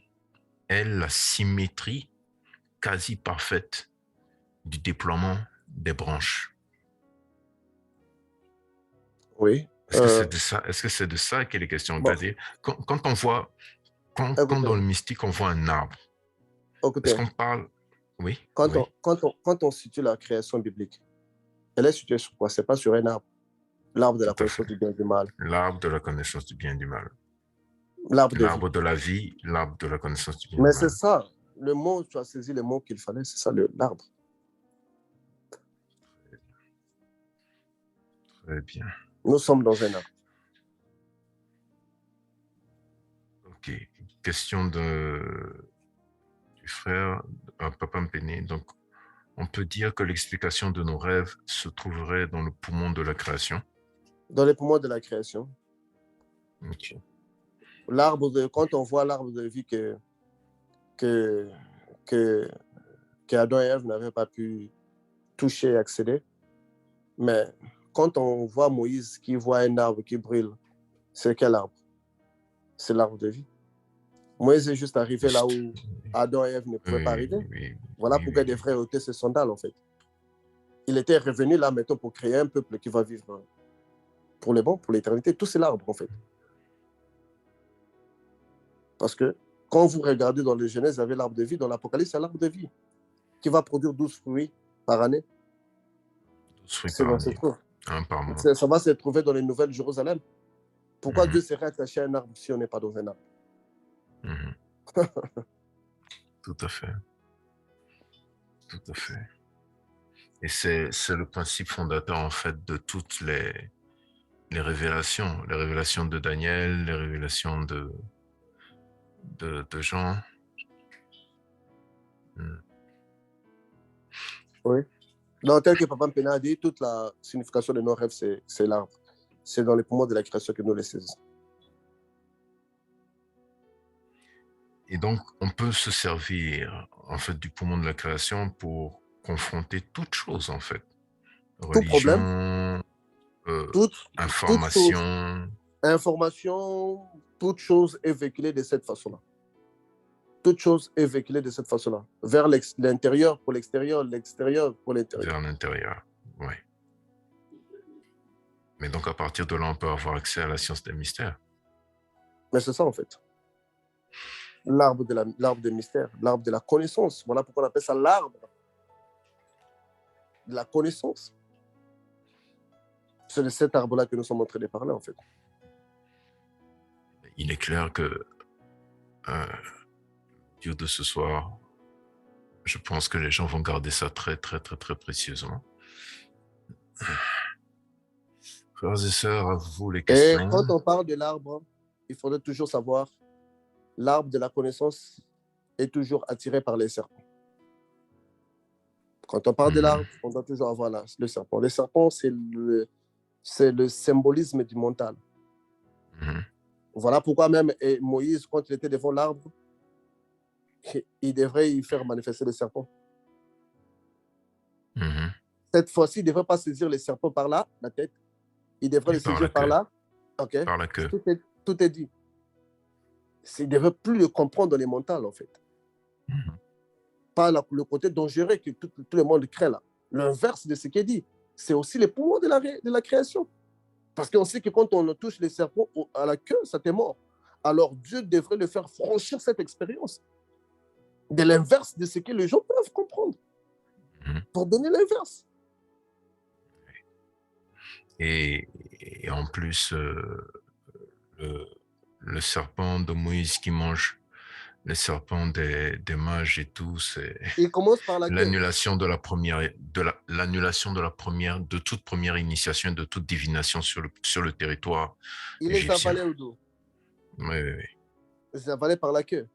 est la symétrie quasi parfaite du déploiement des branches. Oui. Est-ce que c'est de ça, est-ce que c'est de ça qu'il est question? Bon, Quand on voit, quand écoutez, dans le mystique on voit un arbre, est-ce écoutez, qu'on parle? Oui, quand oui. on situe la création biblique, elle est située sur quoi? C'est pas sur un arbre. L'arbre de la Tout à fait. connaissance du bien et du mal. L'arbre de la connaissance du bien et du mal. L'arbre de vie. L'arbre de la vie, l'arbre de la connaissance du bien et Mais du c'est mal. ça, le mot, tu as saisi le mot qu'il fallait, c'est ça, l'arbre. Très bien. Nous sommes dans un arbre. Ok. Question du frère Papa Mpene. Donc, on peut dire que l'explication de nos rêves se trouverait dans le poumon de la création. Dans les poumons de la création. Ok. Quand on voit l'arbre de vie que, que Adam et Ève n'avaient pas pu toucher et accéder, mais quand on voit Moïse qui voit un arbre qui brûle, c'est quel arbre? C'est l'arbre de vie. Moïse est juste arrivé là où Adam et Ève ne pouvaient pas arriver. Voilà pourquoi il devrait ôter ses sandales, en fait. Il était revenu là maintenant pour créer un peuple qui va vivre pour le bon, pour l'éternité. Tout c'est l'arbre, en fait. Parce que quand vous regardez dans le Genèse, vous avez l'arbre de vie. Dans l'Apocalypse, c'est l'arbre de vie qui va produire 12 fruits par année. 12 fruits C'est par dans ce année. trou. Un par mois. Ça va se trouver dans les Nouvelles Jérusalem. Pourquoi Dieu serait attaché à un arbre si on n'est pas dans un arbre? Tout à fait. Tout à fait. Et c'est le principe fondateur, en fait, de toutes les révélations de Daniel, les révélations de Jean. Oui. Donc, tel que Papa Mpena a dit, toute la signification de nos rêves, c'est l'arbre. C'est dans les poumons de la création que nous les saisissons. Et donc, on peut se servir, en fait, du poumon de la création pour confronter toute chose, en fait. Tout problème, Religion, toute chose, information. information, toute chose est véhiculée de cette façon-là. Toute chose est véhiculée de cette façon-là. Vers l'intérieur pour l'extérieur, l'extérieur pour l'intérieur. Vers l'intérieur, oui. Mais donc, à partir de là, on peut avoir accès à la science des mystères. Mais c'est ça, en fait. L'arbre des mystères, l'arbre de la connaissance. Voilà pourquoi on appelle ça l'arbre de la connaissance. C'est de cet arbre-là que nous sommes en train de parler, en fait. Il est clair que Dieu de ce soir, je pense que les gens vont garder ça très, très, très, très précieusement. Frères et sœurs, à vous les questions. Et quand on parle de l'arbre, il faudrait toujours savoir, l'arbre de la connaissance est toujours attiré par les serpents. Quand on parle de l'arbre, on doit toujours avoir le serpent. Le serpent, c'est le symbolisme du mental. Voilà pourquoi même Moïse, quand il était devant l'arbre, il devrait y faire manifester le serpent. Cette fois-ci, il ne devrait pas saisir le serpent par là, la tête. Il devrait le saisir par là. Okay. Par la queue. Tout est dit. Il ne devrait plus le comprendre dans les mentales, en fait. Pas le côté dangereux que tout le monde crée là. L'inverse de ce qui est dit. C'est aussi les poumons de la création. Parce qu'on sait que quand on touche les serpents à la queue, ça t'est mort. Alors Dieu devrait le faire franchir cette expérience. de l'inverse de ce que les gens peuvent comprendre, pour donner l'inverse. Et en plus, le serpent de Moïse qui mange le serpent des mages et tout, c'est Il commence par la queue. l'annulation de la première, l'annulation de toute première initiation, de toute divination sur le territoire Il les égyptien. avalait au dos. Oui, oui, oui. Il les avalait par la queue.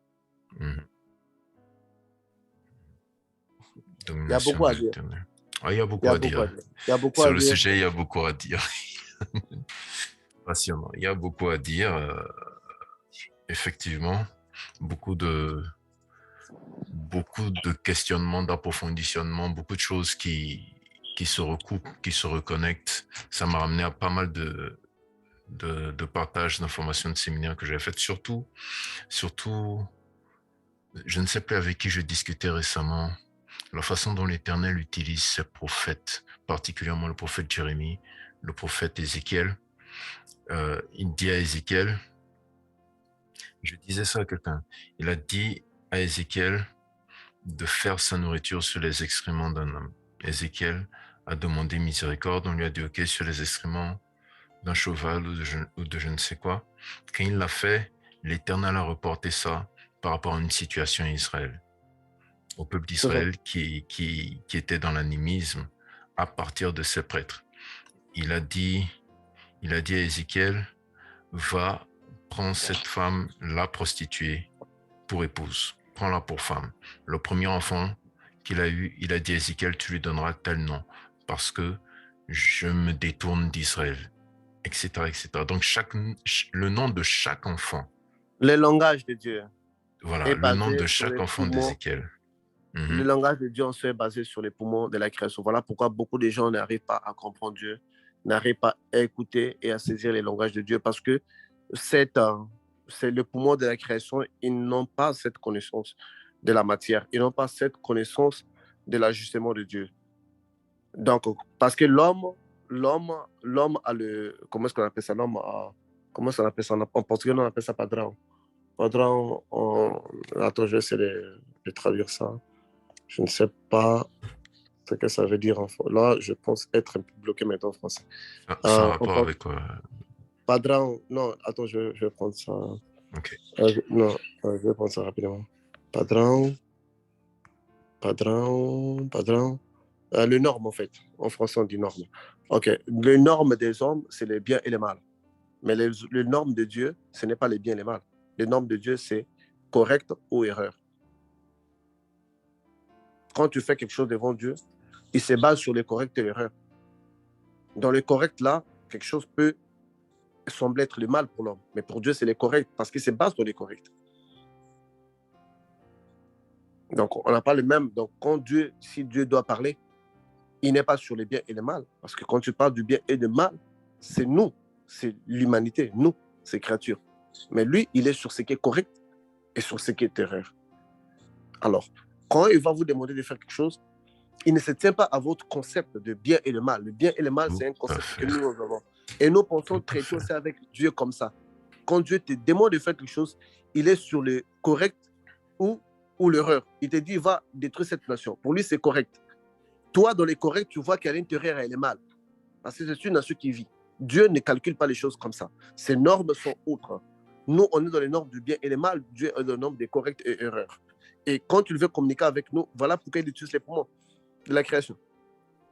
Il y a beaucoup à dire. Ah, il y a beaucoup à dire. Sur le sujet, il y a beaucoup à dire. Passionnant. Il y a beaucoup à dire. Effectivement, beaucoup de questionnements, d'approfondissements, beaucoup de choses qui se recoupent, qui se reconnectent. Ça m'a ramené à pas mal de partage d'informations de séminaires que j'avais fait. Surtout, je ne sais plus avec qui je discutais récemment, la façon dont l'Éternel utilise ses prophètes, particulièrement le prophète Jérémie, le prophète Ézéchiel. Il dit à Ézéchiel, je disais ça à quelqu'un, il a dit à Ézéchiel de faire sa nourriture sur les excréments d'un homme. Ézéchiel a demandé miséricorde, on lui a dit ok sur les excréments d'un cheval ou de je ne sais quoi. Quand il l'a fait, l'Éternel a reporté ça par rapport à une situation en Israël, au peuple d'Israël qui était dans l'animisme à partir de ses prêtres. Il a dit à Ézéchiel, va, prends cette femme, la prostituée, pour épouse. Prends-la pour femme. Le premier enfant qu'il a eu, il a dit à Ézéchiel, tu lui donneras tel nom, parce que je me détourne d'Israël, etc., etc. Donc, le nom de chaque enfant. Le langage de Dieu. Voilà, le nom de chaque enfant d'Ézéchiel. Le langage de Dieu est basé sur les poumons de la création. Voilà pourquoi beaucoup de gens n'arrivent pas à comprendre Dieu, n'arrivent pas à écouter et à saisir les langages de Dieu, parce que c'est le poumon de la création. Ils n'ont pas cette connaissance de la matière. Ils n'ont pas cette connaissance de l'ajustement de Dieu. Donc, parce que l'homme a le... Comment est-ce qu'on appelle ça? Comment ça appelle ça? En portugais, on appelle ça padrão. Padrão, attends, je vais essayer de traduire ça. Je ne sais pas ce que ça veut dire en français. Là, je pense être un peu bloqué maintenant en français. Ça a un rapport avec quoi? Padrão, non, attends, je vais prendre ça. Ok. Je vais prendre ça rapidement. Padrão. Le norme, en fait. En français, on dit norme. Ok. Les normes des hommes, c'est les biens et les mal. Mais les normes de Dieu, ce n'est pas les biens et les mal. Les normes de Dieu, c'est correct ou erreur. Quand tu fais quelque chose devant Dieu, il se base sur le correct et l'erreur. Dans le correct, là, quelque chose peut sembler être le mal pour l'homme. Mais pour Dieu, c'est le correct parce qu'il se base sur le correct. Donc, on n'a pas le même. Donc, si Dieu doit parler, il n'est pas sur le bien et le mal. Parce que quand tu parles du bien et du mal, c'est nous, c'est l'humanité, nous, ces créatures. Mais lui, il est sur ce qui est correct et sur ce qui est erreur. Alors, quand il va vous demander de faire quelque chose, il ne se tient pas à votre concept de bien et le mal. Le bien et le mal, c'est un concept que nous avons. Et nous pensons traiter aussi avec Dieu comme ça. Quand Dieu te demande de faire quelque chose, il est sur le correct ou l'erreur. Il te dit, va détruire cette nation. Pour lui, c'est correct. Toi, dans les corrects, tu vois qu'à l'intérieur, elle est mal. Parce que c'est une nation qui vit. Dieu ne calcule pas les choses comme ça. Ses normes sont autres. Nous, on est dans les normes du bien et le mal. Dieu est dans les normes des corrects et erreurs. Et quand il veut communiquer avec nous, voilà pourquoi il utilise les poumons de la création.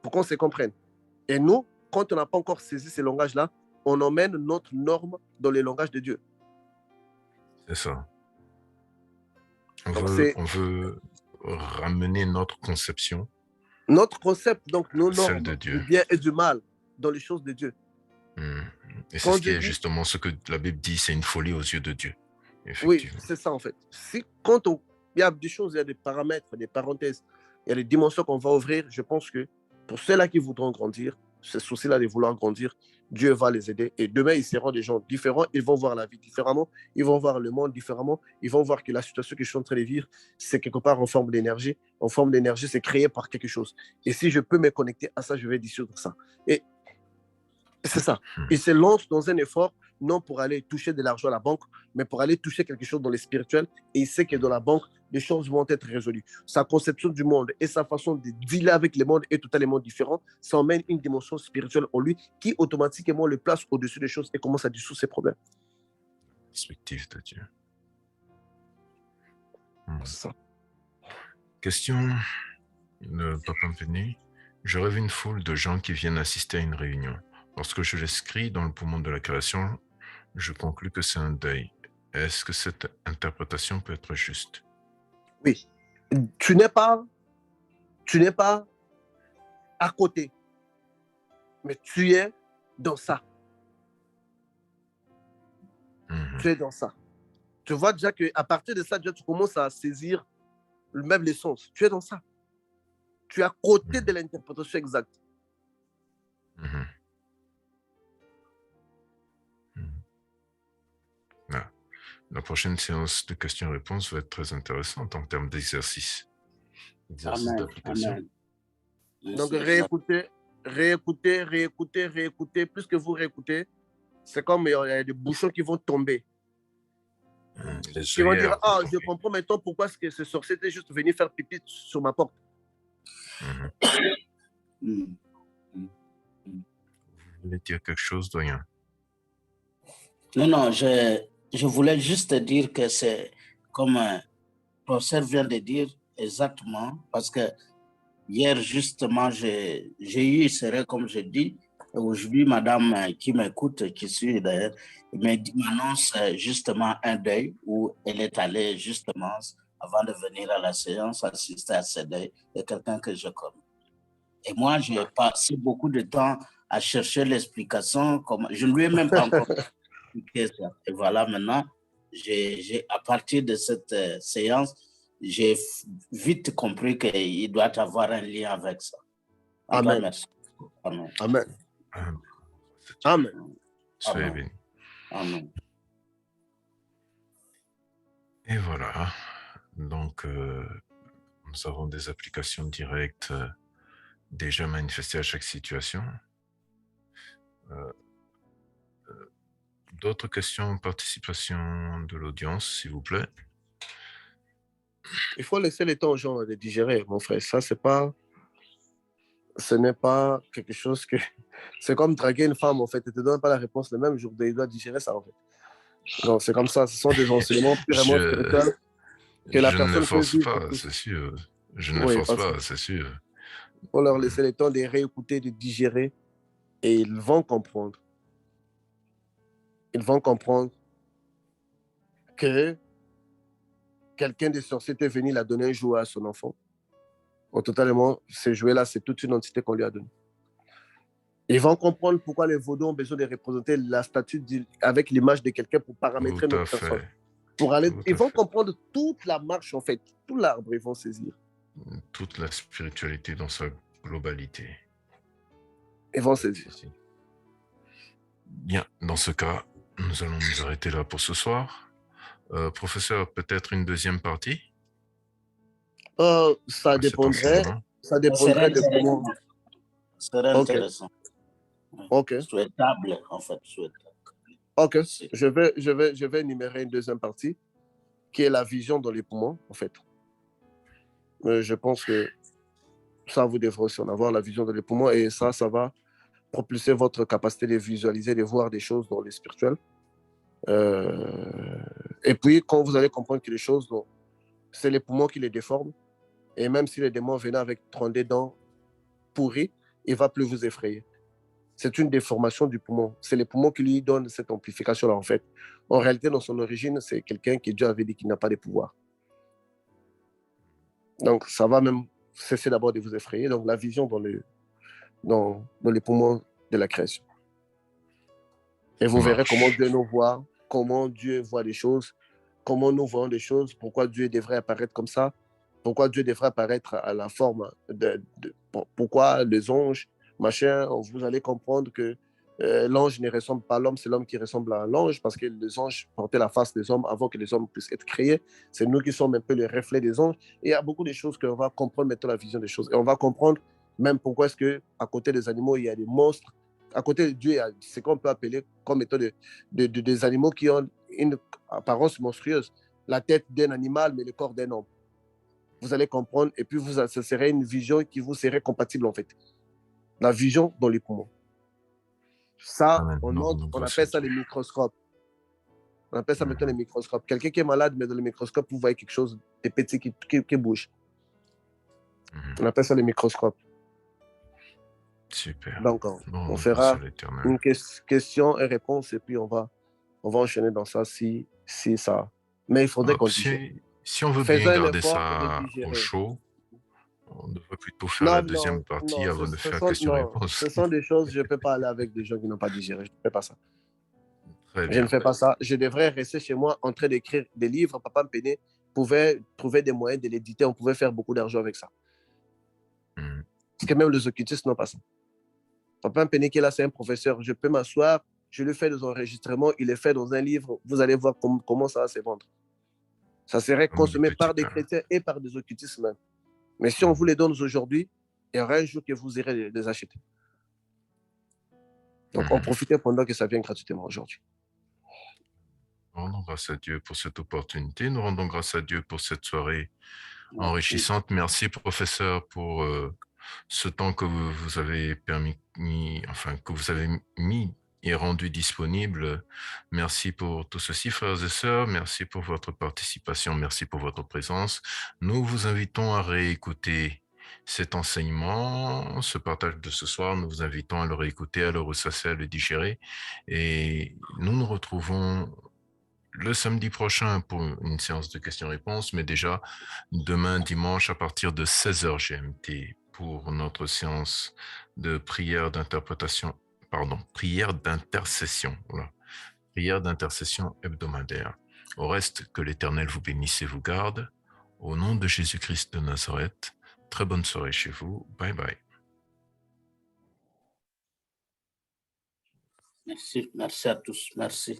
Pour qu'on se comprenne. Et nous, quand on n'a pas encore saisi ces langages-là, on emmène notre norme dans les langages de Dieu. C'est ça. On veut ramener notre conception. Notre concept, donc nos normes, celle de Dieu. du bien et du mal, dans les choses de Dieu. Et c'est ce qui est justement ce que la Bible dit, c'est une folie aux yeux de Dieu. Oui, c'est ça en fait. Il y a des choses, il y a des paramètres, des parenthèses, il y a des dimensions qu'on va ouvrir. Je pense que pour ceux-là qui voudront grandir, ce souci-là de vouloir grandir, Dieu va les aider. Et demain, ils seront des gens différents. Ils vont voir la vie différemment. Ils vont voir le monde différemment. Ils vont voir que la situation que je suis en train de vivre, c'est quelque part en forme d'énergie. En forme d'énergie, c'est créé par quelque chose. Et si je peux me connecter à ça, je vais dissoudre ça. Et c'est ça. Ils se lancent dans un effort non pour aller toucher de l'argent à la banque, mais pour aller toucher quelque chose dans le spirituel. Et il sait que dans la banque, les choses vont être résolues. Sa conception du monde et sa façon de dealer avec le monde est totalement différente. Ça emmène une dimension spirituelle en lui qui automatiquement le place au-dessus des choses et commence à dissoudre ses problèmes. Perspective de Dieu. Ça. Question de Papa Mpeni. Je rêve une foule de gens qui viennent assister à une réunion. Lorsque je l'inscris dans le poumon de la création, je conclus que c'est un deuil. Est-ce que cette interprétation peut être juste? Oui. Tu n'es pas à côté, mais tu es dans ça. Tu es dans ça. Tu vois déjà qu'à partir de ça, déjà, tu commences à saisir même les sens. Tu es dans ça. Tu es à côté de l'interprétation exacte. La prochaine séance de questions-réponses va être très intéressante en termes d'exercice. Exercice d'application. Donc, réécouter. Plus que vous réécoutez, c'est comme il y a des bouchons qui vont tomber. Ils vont dire, ah, je comprends maintenant pourquoi ce sorcier était juste venu faire pipi sur ma porte. Vous voulez dire quelque chose, doyen? Non, je voulais juste dire que c'est comme le professeur vient de dire exactement, parce que hier, justement, j'ai eu, c'est vrai, comme je dis, aujourd'hui, madame qui m'écoute, qui suit d'ailleurs, m'annonce justement un deuil où elle est allée justement, avant de venir à la séance, assister à ce deuil de quelqu'un que je connais. Et moi, j'ai passé beaucoup de temps à chercher l'explication. Je ne lui ai même pas encore expliqué ça. Et voilà, maintenant, à partir de cette séance, j'ai vite compris qu'il doit avoir un lien avec ça. Amen. Merci. Amen. Amen. Amen. Soyez bénis. Amen. Et voilà. Donc, nous avons des applications directes déjà manifestées à chaque situation. D'autres questions, participation de l'audience, s'il vous plaît? Il faut laisser le temps aux gens de digérer, mon frère. Ça, ce n'est pas quelque chose que... C'est comme draguer une femme, en fait. Elle ne te donne pas la réponse le même jour. Il doit digérer ça, en fait. Donc, c'est comme ça. Ce sont des enseignements purement spirituels que la personne ne force peut pas, vivre. c'est sûr. Je ne force pas, c'est sûr. Il faut leur laisser le temps de réécouter, de digérer, et ils vont comprendre. Ils vont comprendre que quelqu'un de sorcier était venu la donner un jouet à son enfant. Totalement, ce jouet-là, c'est toute une entité qu'on lui a donnée. Ils vont comprendre pourquoi les vaudous ont besoin de représenter la statue avec l'image de quelqu'un pour paramétrer notre personne. Ils vont comprendre toute la marche, en fait. Tout l'arbre, ils vont saisir. Toute la spiritualité dans sa globalité. Ils vont saisir. Bien, dans ce cas, nous allons nous arrêter là pour ce soir. Professeur, peut-être une deuxième partie? Ça dépendrait de comment... Ça serait intéressant. Ok. Souhaitable, en fait. Ok. Je vais énumérer une deuxième partie, qui est la vision dans les poumons, en fait. Je pense que ça, vous devrez aussi en avoir, la vision dans les poumons, et ça va propulser votre capacité de visualiser, de voir des choses dans les spirituels. Et puis, quand vous allez comprendre que les choses, c'est les poumons qui les déforment, et même si les démons venaient avec 32 dents pourries, il ne va plus vous effrayer. C'est une déformation du poumon. C'est les poumons qui lui donnent cette amplification-là, en fait. En réalité, dans son origine, c'est quelqu'un qui Dieu avait dit qu'il n'a pas de pouvoir. Donc, ça va même cesser d'abord de vous effrayer. Donc, la vision dans les poumons de la création. Et vous verrez comment Dieu nous voit, comment Dieu voit les choses, comment nous voyons les choses, pourquoi Dieu devrait apparaître comme ça, pourquoi Dieu devrait apparaître à la forme pourquoi les anges, machin, vous allez comprendre que l'ange ne ressemble pas à l'homme, c'est l'homme qui ressemble à l'ange, parce que les anges portaient la face des hommes avant que les hommes puissent être créés. C'est nous qui sommes un peu les reflets des anges. Et il y a beaucoup de choses qu'on va comprendre maintenant, la vision des choses. Et on va comprendre même pourquoi est-ce qu'à côté des animaux, il y a des monstres À côté de Dieu, il y a ce qu'on peut appeler comme étant des animaux qui ont une apparence monstrueuse. La tête d'un animal, mais le corps d'un homme. Vous allez comprendre, et puis ce serait une vision qui vous serait compatible en fait. La vision dans les poumons. Ça, on appelle ça les microscopes. On appelle ça maintenant les microscopes. Quelqu'un qui est malade, mais dans le microscope, vous voyez quelque chose de petit qui bouge. On appelle ça les microscopes. Super. Donc, on fera une question et réponse, et puis on va enchaîner dans ça si ça. Mais il faudrait qu'on digère. Si on veut bien garder ça au chaud, on devrait plutôt faire la deuxième partie avant de faire question-réponse. Ce sont des choses, je ne peux pas aller avec des gens qui n'ont pas digéré. Je ne fais pas ça. Je ne fais pas ça. Je devrais rester chez moi en train d'écrire des livres. Papa Mpene pouvait trouver des moyens de l'éditer. On pouvait faire beaucoup d'argent avec ça. Parce que même les occultistes n'ont pas ça. Papa Mpene qui est là, c'est un professeur. Je peux m'asseoir, je lui fais des enregistrements, il est fait dans un livre. Vous allez voir comment ça va se vendre. Ça serait consommé par des chrétiens et par des occultistes même. Mais si on vous les donne aujourd'hui, il y aura un jour que vous irez les acheter. Donc, on profite pendant que ça vient gratuitement aujourd'hui. Nous rendons grâce à Dieu pour cette opportunité. Nous rendons grâce à Dieu pour cette soirée enrichissante. Merci, professeur, pour ce temps que vous avez que vous avez mis et rendu disponible. Merci pour tout ceci, frères et sœurs. Merci pour votre participation. Merci pour votre présence. Nous vous invitons à réécouter cet enseignement, ce partage de ce soir. Nous vous invitons à le réécouter, à le ressasser, à le digérer. Et nous nous retrouvons le samedi prochain pour une séance de questions-réponses, mais déjà demain dimanche à partir de 16h GMT pour notre séance de prière d'intercession, prière d'intercession hebdomadaire. Au reste, que l'Éternel vous bénisse et vous garde. Au nom de Jésus-Christ de Nazareth, très bonne soirée chez vous. Bye bye. Merci à tous. Merci.